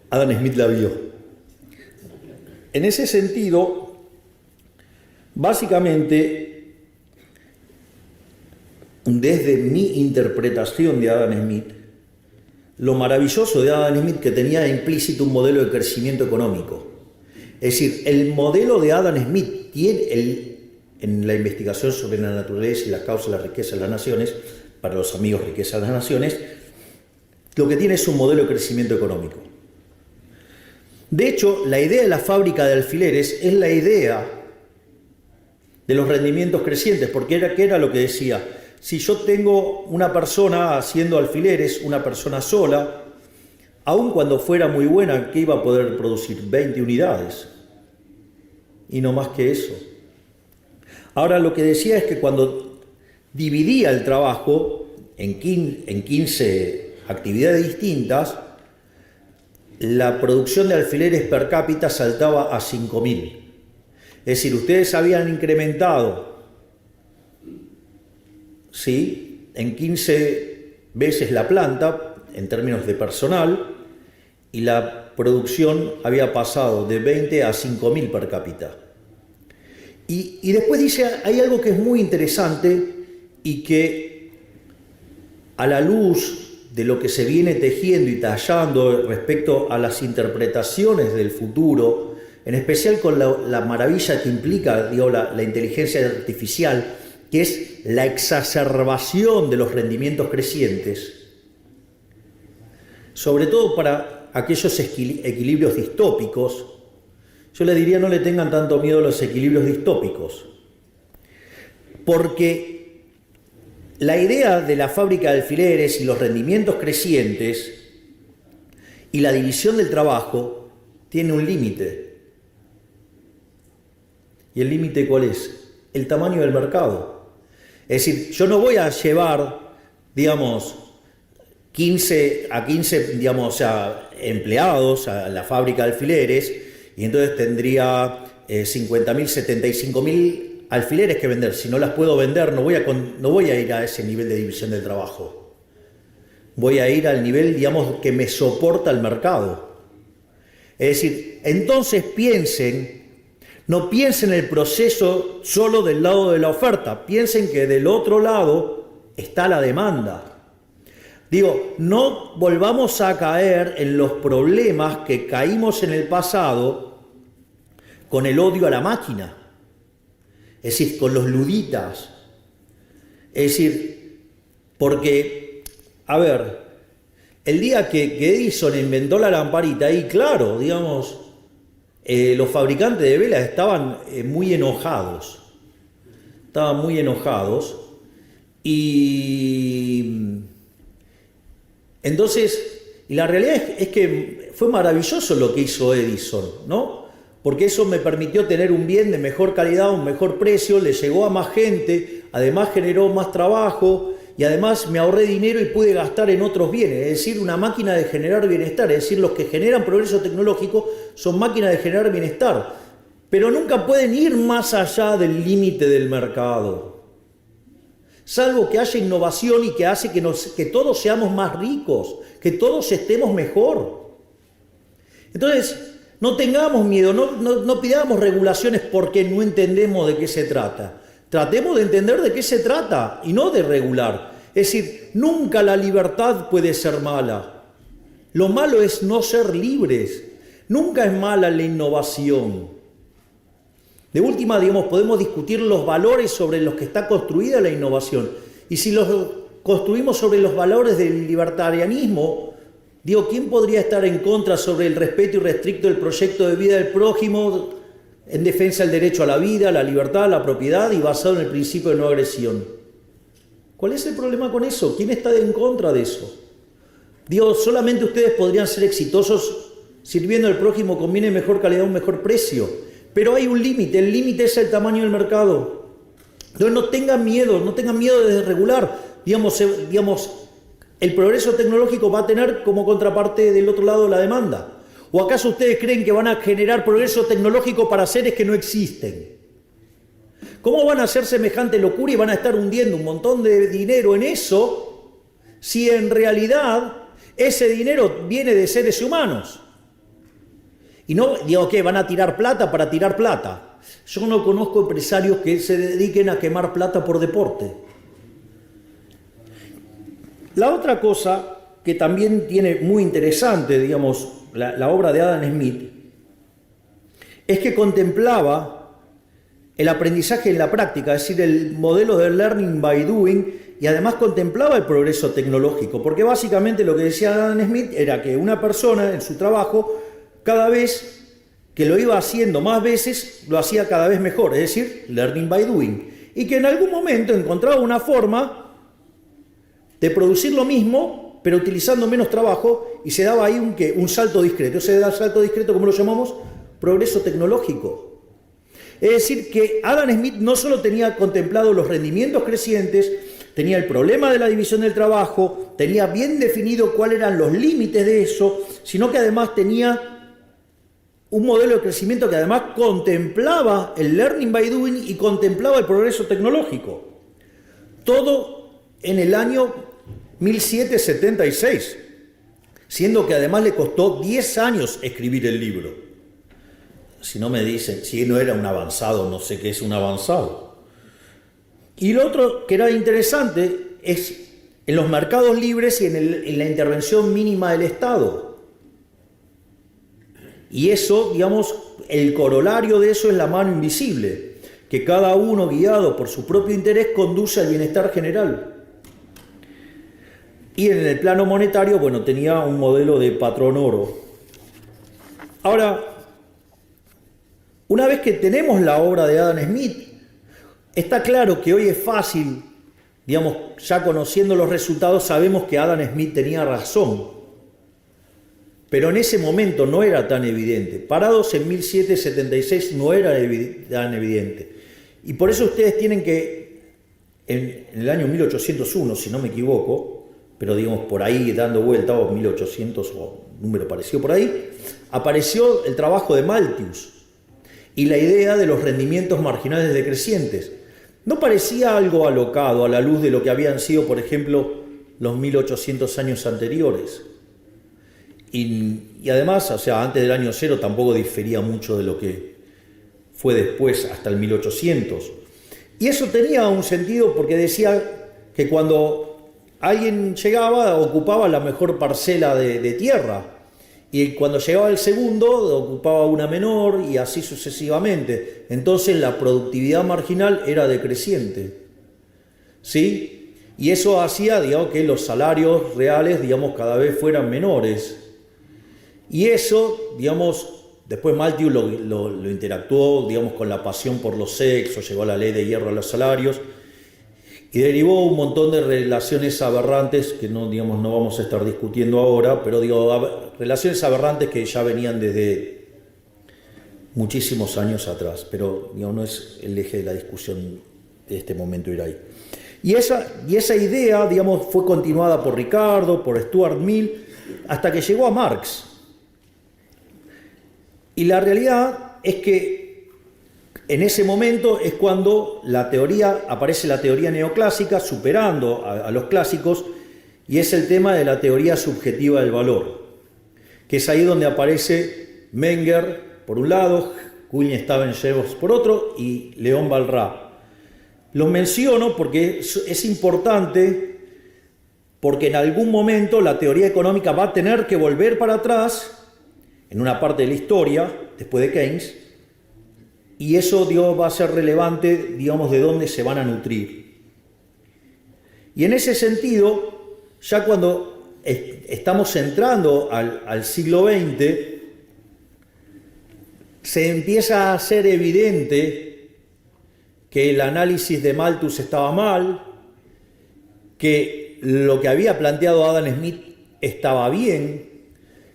Adam Smith la vio. En ese sentido, básicamente, desde mi interpretación de Adam Smith, lo maravilloso de Adam Smith que tenía implícito un modelo de crecimiento económico. Es decir, el modelo de Adam Smith tiene en la investigación sobre la naturaleza y las causas de la riqueza de las naciones, para los amigos riqueza de las naciones, lo que tiene es un modelo de crecimiento económico. De hecho, la idea de la fábrica de alfileres es la idea de los rendimientos crecientes, porque ¿qué era lo que decía? Si yo tengo una persona haciendo alfileres, una persona sola, aun cuando fuera muy buena, ¿qué iba a poder producir? 20 unidades. Y no más que eso. Ahora lo que decía es que cuando dividía el trabajo en 15 actividades distintas, la producción de alfileres per cápita saltaba a 5.000. Es decir, ustedes habían incrementado, ¿sí?, en 15 veces la planta en términos de personal y la producción había pasado de 20 a 5.000 per cápita. Y después dice, hay algo que es muy interesante y que a la luz de lo que se viene tejiendo y tallando respecto a las interpretaciones del futuro, en especial con la maravilla que implica, digo, la inteligencia artificial, que es la exacerbación de los rendimientos crecientes, sobre todo para aquellos equilibrios distópicos. Yo les diría, no le tengan tanto miedo a los equilibrios distópicos, porque la idea de la fábrica de alfileres y los rendimientos crecientes y la división del trabajo tiene un límite. ¿Y el límite cuál es? El tamaño del mercado. Es decir, yo no voy a llevar, digamos, 15 digamos, empleados a la fábrica de alfileres y entonces tendría 50.000, 75.000 alfileres que vender. Si no las puedo vender, no voy a ir a ese nivel de división del trabajo. Voy a ir al nivel, digamos, que me soporta el mercado. Es decir, entonces no piensen el proceso solo del lado de la oferta, piensen que del otro lado está la demanda. Digo, no volvamos a caer en los problemas que caímos en el pasado con el odio a la máquina, es decir, con los luditas. Es decir, porque, a ver, el día que Edison inventó la lamparita, ahí claro, digamos, los fabricantes de velas estaban muy enojados. Y entonces, y la realidad es que fue maravilloso lo que hizo Edison, ¿no? Porque eso me permitió tener un bien de mejor calidad, un mejor precio, le llegó a más gente, además generó más trabajo y además me ahorré dinero y pude gastar en otros bienes, es decir, una máquina de generar bienestar, es decir, los que generan progreso tecnológico son máquinas de generar bienestar, pero nunca pueden ir más allá del límite del mercado, salvo que haya innovación y que hace que todos seamos más ricos, que todos estemos mejor. Entonces, no tengamos miedo, no pidamos regulaciones porque no entendemos de qué se trata. Tratemos de entender de qué se trata y no de regular. Es decir, nunca la libertad puede ser mala. Lo malo es no ser libres. Nunca es mala la innovación. De última, digamos, podemos discutir los valores sobre los que está construida la innovación. Y si los construimos sobre los valores del libertarianismo, digo, ¿quién podría estar en contra sobre el respeto irrestricto del proyecto de vida del prójimo en defensa del derecho a la vida, la libertad, la propiedad y basado en el principio de no agresión? ¿Cuál es el problema con eso? ¿Quién está en contra de eso? Digo, solamente ustedes podrían ser exitosos sirviendo al prójimo con bienes de mejor calidad, un mejor precio. Pero hay un límite, el límite es el tamaño del mercado. Entonces no tengan miedo de desregular. Digamos, el progreso tecnológico va a tener como contraparte del otro lado la demanda. ¿O acaso ustedes creen que van a generar progreso tecnológico para seres que no existen? ¿Cómo van a hacer semejante locura y van a estar hundiendo un montón de dinero en eso si en realidad ese dinero viene de seres humanos? Y no, digo, ¿qué? ¿Van a tirar plata para tirar plata? Yo no conozco empresarios que se dediquen a quemar plata por deporte. La otra cosa que también tiene muy interesante, digamos, la obra de Adam Smith, es que contemplaba el aprendizaje en la práctica, es decir, el modelo de learning by doing, y además contemplaba el progreso tecnológico, porque básicamente lo que decía Adam Smith era que una persona en su trabajo, cada vez que lo iba haciendo más veces, lo hacía cada vez mejor, es decir, learning by doing, y que en algún momento encontraba una forma de producir lo mismo, pero utilizando menos trabajo, y se daba ahí un salto discreto. Ese salto discreto, ¿cómo lo llamamos? Progreso tecnológico. Es decir, que Adam Smith no solo tenía contemplado los rendimientos crecientes, tenía el problema de la división del trabajo, tenía bien definido cuáles eran los límites de eso, sino que además tenía un modelo de crecimiento que además contemplaba el learning by doing y contemplaba el progreso tecnológico. Todo en el año 1776, siendo que además le costó 10 años escribir el libro. Si no me dicen, si no era un avanzado, no sé qué es un avanzado. Y lo otro que era interesante es en los mercados libres y en la intervención mínima del Estado. Y eso, digamos, el corolario de eso es la mano invisible, que cada uno, guiado por su propio interés, conduce al bienestar general. Y en el plano monetario, bueno, tenía un modelo de patrón oro. Ahora, una vez que tenemos la obra de Adam Smith, está claro que hoy es fácil, digamos, ya conociendo los resultados, sabemos que Adam Smith tenía razón. pero en ese momento no era tan evidente. Parados en 1776 no era tan evidente. Y por eso ustedes tienen que, en el año 1801, si no me equivoco, pero digamos por ahí dando vuelta, o 1800 o número parecido por ahí, apareció el trabajo de Malthus y la idea de los rendimientos marginales decrecientes. No parecía algo alocado a la luz de lo que habían sido, por ejemplo, los 1800 años anteriores. Y además, o sea, antes del año cero tampoco difería mucho de lo que fue después, hasta el 1800. Y eso tenía un sentido porque decía que cuando alguien llegaba, ocupaba la mejor parcela de tierra. Y cuando llegaba el segundo, ocupaba una menor y así sucesivamente. Entonces la productividad marginal era decreciente. ¿Sí? Y eso hacía, digamos, que los salarios reales, digamos, cada vez fueran menores. Y eso, digamos, después Malthus lo interactuó, digamos, con la pasión por los sexos, llegó a la ley de hierro a los salarios y derivó un montón de relaciones aberrantes que no, digamos, no vamos a estar discutiendo ahora, pero digo, relaciones aberrantes que ya venían desde muchísimos años atrás, pero digamos, no es el eje de la discusión de este momento ir ahí. Y esa idea, digamos, fue continuada por Ricardo, por Stuart Mill, hasta que llegó a Marx. Y la realidad es que en ese momento es cuando aparece la teoría neoclásica, superando a los clásicos, y es el tema de la teoría subjetiva del valor, que es ahí donde aparece Menger por un lado, Kuhn-Staben-Jevons por otro, y León Walras. Los menciono porque es importante, porque en algún momento la teoría económica va a tener que volver para atrás, en una parte de la historia, después de Keynes, y eso, digamos, va a ser relevante, digamos, de dónde se van a nutrir. Y en ese sentido, ya cuando estamos entrando al siglo XX, se empieza a hacer evidente que el análisis de Malthus estaba mal, que lo que había planteado Adam Smith estaba bien,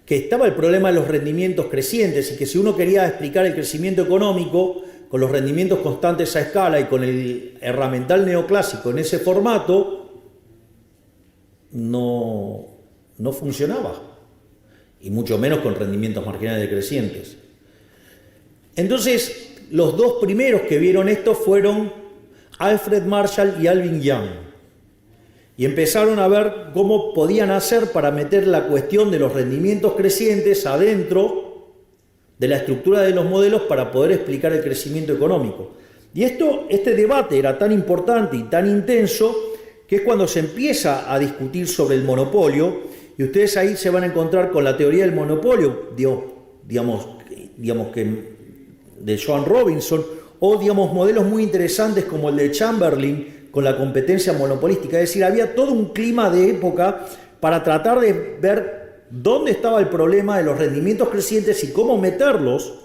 que estaba el problema de los rendimientos crecientes y que si uno quería explicar el crecimiento económico con los rendimientos constantes a escala y con el herramental neoclásico en ese formato, no funcionaba, y mucho menos con rendimientos marginales decrecientes. Entonces, los dos primeros que vieron esto fueron Alfred Marshall y Alvin Young. Y empezaron a ver cómo podían hacer para meter la cuestión de los rendimientos crecientes adentro de la estructura de los modelos para poder explicar el crecimiento económico. Y este debate era tan importante y tan intenso que es cuando se empieza a discutir sobre el monopolio, y ustedes ahí se van a encontrar con la teoría del monopolio, digamos que de Joan Robinson, o digamos modelos muy interesantes como el de Chamberlain, con la competencia monopolística. Es decir, había todo un clima de época para tratar de ver dónde estaba el problema de los rendimientos crecientes y cómo meterlos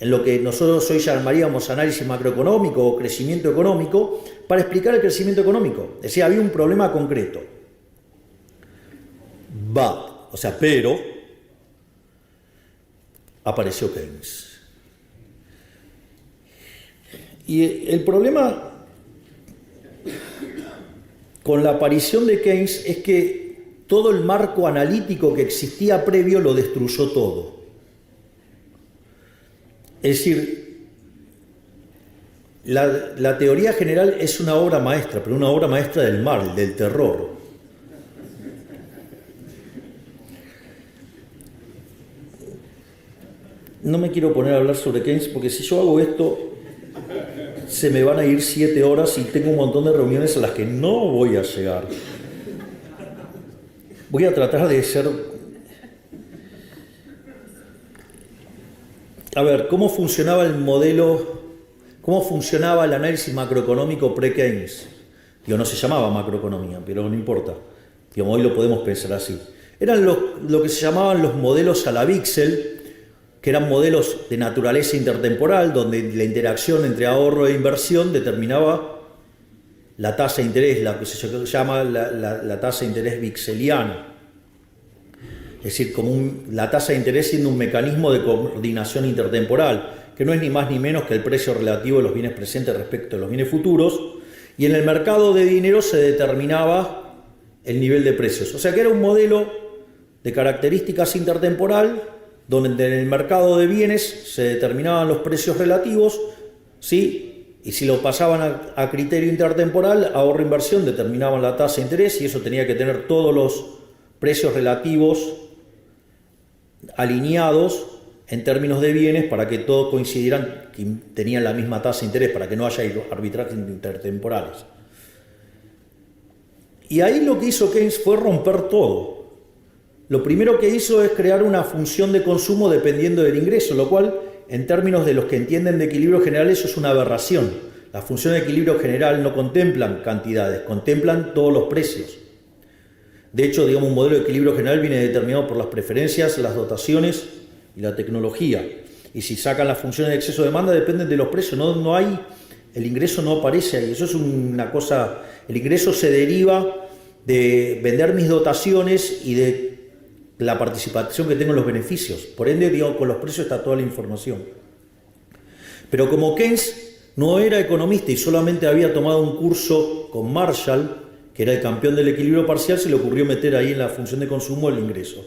en lo que nosotros hoy llamaríamos análisis macroeconómico o crecimiento económico, para explicar el crecimiento económico. Es decir, había un problema concreto. Pero apareció Keynes. Y el problema con la aparición de Keynes es que todo el marco analítico que existía previo lo destruyó todo. Es decir, la teoría general es una obra maestra, pero una obra maestra del mal, del terror. No me quiero poner a hablar sobre Keynes porque si yo hago esto se me van a ir 7 horas y tengo un montón de reuniones a las que no voy a llegar. Voy a tratar de ser... A ver, ¿cómo funcionaba el modelo, cómo funcionaba el análisis macroeconómico pre-Keynes? No se llamaba macroeconomía, pero no importa. Hoy lo podemos pensar así. Eran lo que se llamaban los modelos a la Wicksell, que eran modelos de naturaleza intertemporal, donde la interacción entre ahorro e inversión determinaba la tasa de interés, la que se llama la tasa de interés wickseliana. Es decir, como la tasa de interés siendo un mecanismo de coordinación intertemporal, que no es ni más ni menos que el precio relativo de los bienes presentes respecto a los bienes futuros, y en el mercado de dinero se determinaba el nivel de precios. O sea que era un modelo de características intertemporal, donde en el mercado de bienes se determinaban los precios relativos, ¿sí? Y si lo pasaban a criterio intertemporal, ahorro-inversión determinaban la tasa de interés, y eso tenía que tener todos los precios relativos alineados en términos de bienes para que todos coincidieran que tenían la misma tasa de interés, para que no haya arbitrajes intertemporales. Y ahí lo que hizo Keynes fue romper todo. Lo primero que hizo es crear una función de consumo dependiendo del ingreso, lo cual, en términos de los que entienden de equilibrio general, eso es una aberración. Las funciones de equilibrio general no contemplan cantidades, contemplan todos los precios. De hecho, digamos, un modelo de equilibrio general viene determinado por las preferencias, las dotaciones y la tecnología. Y si sacan las funciones de exceso de demanda, dependen de los precios. No hay, el ingreso no aparece ahí. Eso es una cosa. El ingreso se deriva de vender mis dotaciones y de la participación que tengo en los beneficios. Por ende, digamos, con los precios está toda la información. Pero como Keynes no era economista y solamente había tomado un curso con Marshall, que era el campeón del equilibrio parcial, se le ocurrió meter ahí en la función de consumo el ingreso.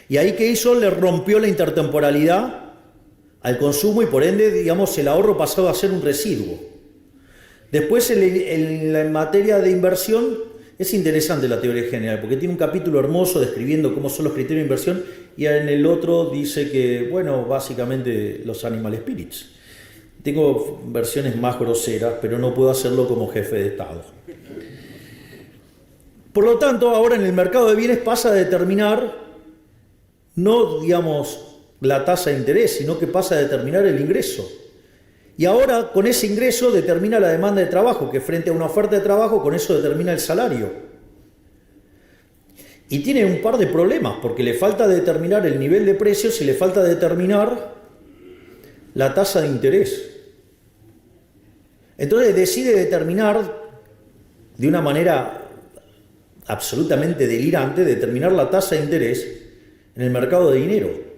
Y ahí, ¿qué hizo? Le rompió la intertemporalidad al consumo y por ende, digamos, el ahorro pasó a ser un residuo. Después, en materia de inversión, es interesante la teoría general, porque tiene un capítulo hermoso describiendo cómo son los criterios de inversión, y en el otro dice que, bueno, básicamente los animal spirits. Tengo versiones más groseras, pero no puedo hacerlo como jefe de Estado. Por lo tanto, ahora en el mercado de bienes pasa a determinar, no, digamos, la tasa de interés, sino que pasa a determinar el ingreso. Y ahora, con ese ingreso, determina la demanda de trabajo, que frente a una oferta de trabajo, con eso determina el salario. Y tiene un par de problemas, porque le falta determinar el nivel de precios y le falta determinar la tasa de interés. Entonces decide determinar, de una manera absolutamente delirante, determinar la tasa de interés en el mercado de dinero.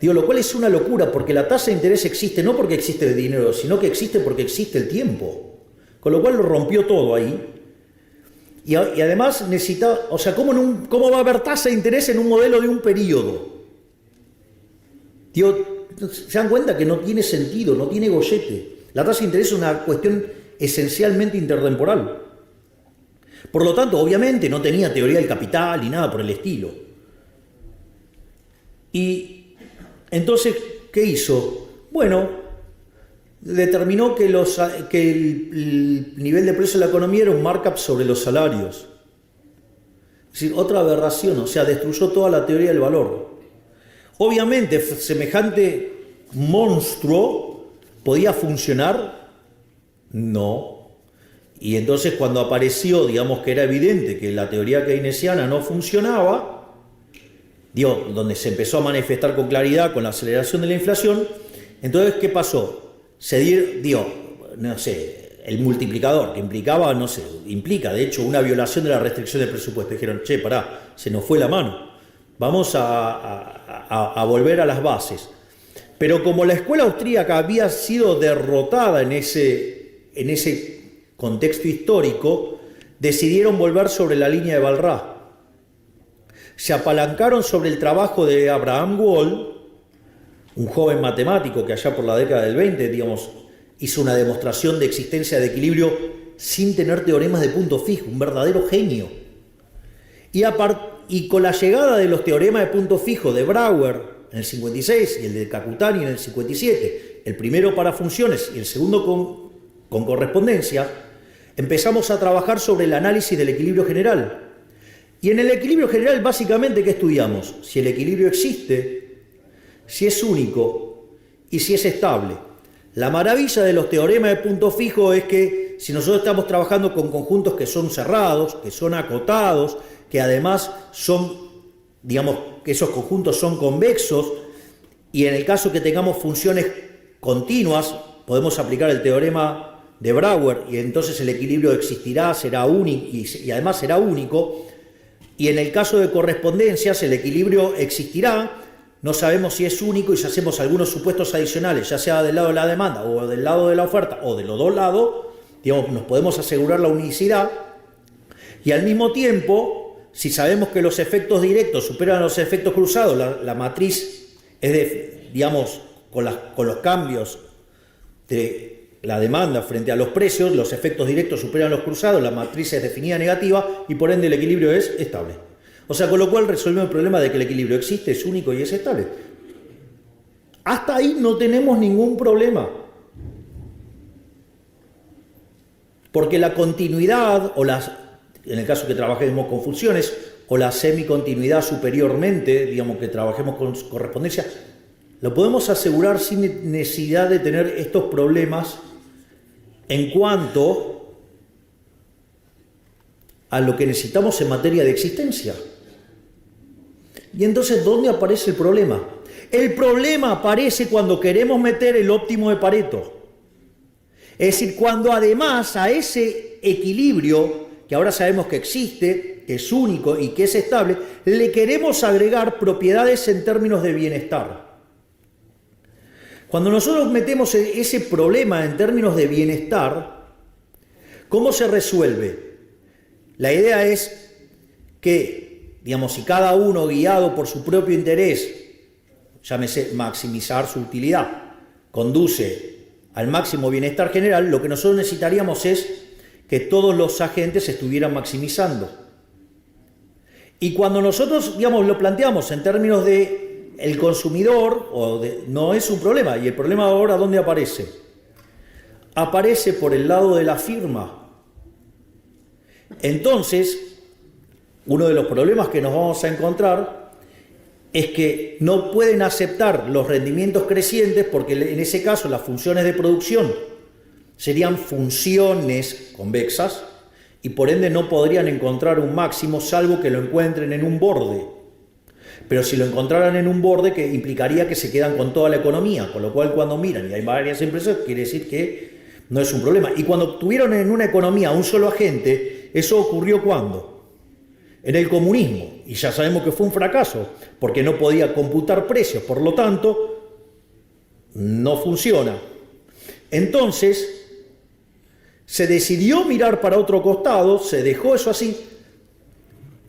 Digo, lo cual es una locura, porque la tasa de interés existe no porque existe el dinero, sino que existe porque existe el tiempo. Con lo cual lo rompió todo ahí. Y además necesita, o sea, ¿cómo va a haber tasa de interés en un modelo de un periodo? Digo, se dan cuenta que no tiene sentido, no tiene gollete. La tasa de interés es una cuestión esencialmente intertemporal. Por lo tanto, obviamente no tenía teoría del capital ni nada por el estilo. Y entonces, ¿qué hizo? Bueno, determinó que el nivel de precio de la economía era un markup sobre los salarios. Es decir, otra aberración, o sea, destruyó toda la teoría del valor. Obviamente, semejante monstruo podía funcionar, no. Y entonces cuando apareció, digamos que era evidente que la teoría keynesiana no funcionaba, donde se empezó a manifestar con claridad con la aceleración de la inflación, entonces, ¿qué pasó? Se dio, no sé, el multiplicador, que implica, de hecho, una violación de la restricción del presupuesto. Dijeron, pará, se nos fue la mano, vamos a volver a las bases. Pero como la escuela austríaca había sido derrotada en ese contexto histórico, decidieron volver sobre la línea de Walras. Se apalancaron sobre el trabajo de Abraham Wald, un joven matemático que allá por la década del 20, digamos, hizo una demostración de existencia de equilibrio sin tener teoremas de punto fijo, un verdadero genio. Y con la llegada de los teoremas de punto fijo de Brouwer en el 56 y el de Kakutani en el 57, el primero para funciones y el segundo con correspondencia, empezamos a trabajar sobre el análisis del equilibrio general. Y en el equilibrio general, básicamente, ¿qué estudiamos? Si el equilibrio existe, si es único y si es estable. La maravilla de los teoremas de punto fijo es que si nosotros estamos trabajando con conjuntos que son cerrados, que son acotados, que además son, digamos, que esos conjuntos son convexos, y en el caso que tengamos funciones continuas, podemos aplicar el teorema de Brouwer y entonces el equilibrio existirá, será único y además será único. Y en el caso de correspondencias, el equilibrio existirá. No sabemos si es único y si hacemos algunos supuestos adicionales, ya sea del lado de la demanda o del lado de la oferta o de los dos lados, digamos, nos podemos asegurar la unicidad. Y al mismo tiempo, si sabemos que los efectos directos superan los efectos cruzados, la matriz es de, digamos, con los cambios de la demanda frente a los precios, los efectos directos superan los cruzados, la matriz es definida negativa y por ende el equilibrio es estable. O sea, con lo cual resolvemos el problema de que el equilibrio existe, es único y es estable. Hasta ahí no tenemos ningún problema. Porque la continuidad, en el caso que trabajemos con funciones, o la semicontinuidad superiormente, digamos que trabajemos con correspondencia, lo podemos asegurar sin necesidad de tener estos problemas en cuanto a lo que necesitamos en materia de existencia. Y entonces, ¿dónde aparece el problema? El problema aparece cuando queremos meter el óptimo de Pareto. Es decir, cuando además a ese equilibrio, que ahora sabemos que existe, que es único y que es estable, le queremos agregar propiedades en términos de bienestar. Cuando nosotros metemos ese problema en términos de bienestar, ¿cómo se resuelve? La idea es que, digamos, si cada uno guiado por su propio interés, llámese maximizar su utilidad, conduce al máximo bienestar general, lo que nosotros necesitaríamos es que todos los agentes estuvieran maximizando. Y cuando nosotros, digamos, lo planteamos en términos de el consumidor, no es un problema. ¿Y el problema ahora dónde aparece? Aparece por el lado de la firma. Entonces, uno de los problemas que nos vamos a encontrar es que no pueden aceptar los rendimientos crecientes porque en ese caso las funciones de producción serían funciones convexas y por ende no podrían encontrar un máximo salvo que lo encuentren en un borde. Pero si lo encontraran en un borde, que implicaría que se quedan con toda la economía, con lo cual cuando miran y hay varias empresas, quiere decir que no es un problema. Y cuando tuvieron en una economía un solo agente, ¿eso ocurrió cuándo? En el comunismo. Y ya sabemos que fue un fracaso, porque no podía computar precios, por lo tanto, no funciona. Entonces, se decidió mirar para otro costado, se dejó eso así.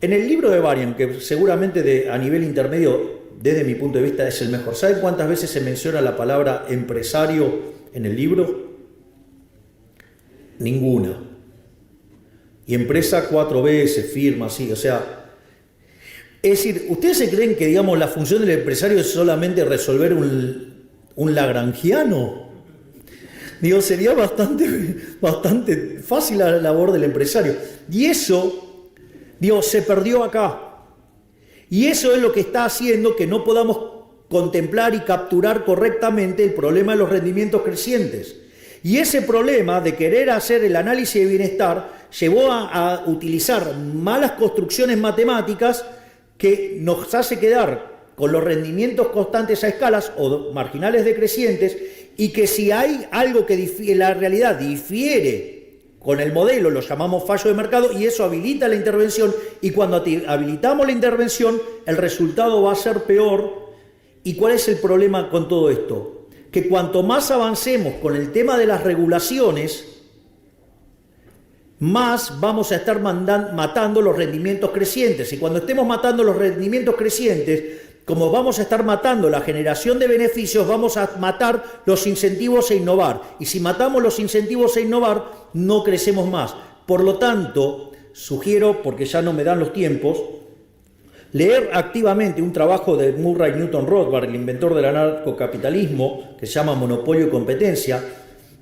En el libro de Varian, que seguramente a nivel intermedio, desde mi punto de vista, es el mejor, ¿saben cuántas veces se menciona la palabra empresario en el libro? Ninguna. Y empresa 4 veces, firma, así, o sea... Es decir, ¿ustedes se creen que, digamos, la función del empresario es solamente resolver un lagrangiano? Digo, sería bastante fácil la labor del empresario. Y eso... Dios, se perdió acá. Y eso es lo que está haciendo que no podamos contemplar y capturar correctamente el problema de los rendimientos crecientes. Y ese problema de querer hacer el análisis de bienestar llevó a utilizar malas construcciones matemáticas que nos hace quedar con los rendimientos constantes a escalas o marginales decrecientes y que si hay algo que en la realidad difiere con el modelo, lo llamamos fallo de mercado y eso habilita la intervención y cuando habilitamos la intervención el resultado va a ser peor. ¿Y cuál es el problema con todo esto? Que cuanto más avancemos con el tema de las regulaciones, más vamos a estar matando los rendimientos crecientes. Y cuando estemos matando los rendimientos crecientes, como vamos a estar matando la generación de beneficios, vamos a matar los incentivos a innovar. Y si matamos los incentivos a innovar, no crecemos más. Por lo tanto, sugiero, porque ya no me dan los tiempos, leer activamente un trabajo de Murray Newton Rothbard, el inventor del anarcocapitalismo, que se llama Monopolio y Competencia,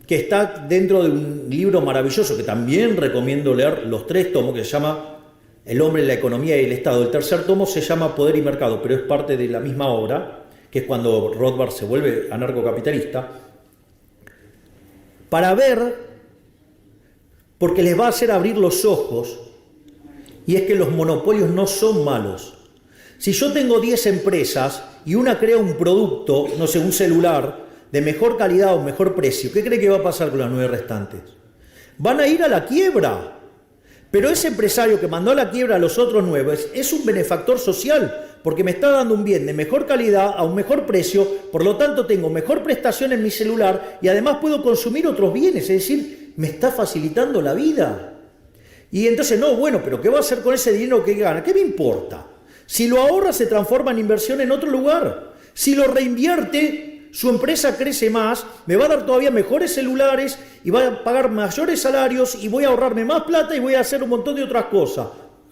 que está dentro de un libro maravilloso que también recomiendo leer, los 3 tomos, que se llama El hombre, la economía y el Estado. El tercer tomo se llama Poder y Mercado, pero es parte de la misma obra, que es cuando Rothbard se vuelve anarcocapitalista, para ver, porque les va a hacer abrir los ojos, y es que los monopolios no son malos. Si yo tengo 10 empresas y una crea un producto, no sé, un celular, de mejor calidad o mejor precio, ¿qué cree que va a pasar con las 9 restantes? Van a ir a la quiebra. Pero ese empresario que mandó a la quiebra a los otros 9 es un benefactor social, porque me está dando un bien de mejor calidad a un mejor precio, por lo tanto tengo mejor prestación en mi celular y además puedo consumir otros bienes, es decir, me está facilitando la vida. Y entonces, no, bueno, pero ¿qué va a hacer con ese dinero que gana? ¿Qué me importa? Si lo ahorra, se transforma en inversión en otro lugar. Si lo reinvierte, su empresa crece más, me va a dar todavía mejores celulares y va a pagar mayores salarios y voy a ahorrarme más plata y voy a hacer un montón de otras cosas.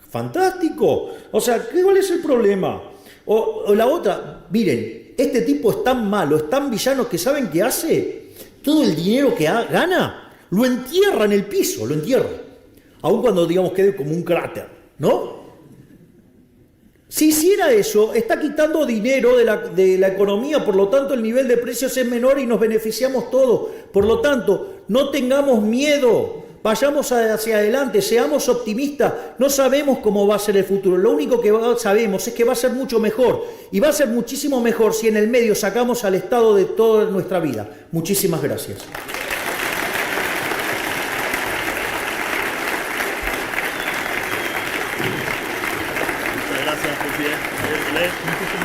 ¡Fantástico! O sea, ¿cuál es el problema? O la otra, miren, este tipo es tan malo, es tan villano que ¿saben qué hace? Todo el dinero que gana, lo entierra en el piso, lo entierra. Aun cuando, digamos, quede como un cráter, ¿no? Si hiciera eso, está quitando dinero de la economía, por lo tanto el nivel de precios es menor y nos beneficiamos todos. Por lo tanto, no tengamos miedo, vayamos hacia adelante, seamos optimistas, no sabemos cómo va a ser el futuro, lo único que sabemos es que va a ser mucho mejor y va a ser muchísimo mejor si en el medio sacamos al Estado de toda nuestra vida. Muchísimas gracias. Muchas gracias, presidente.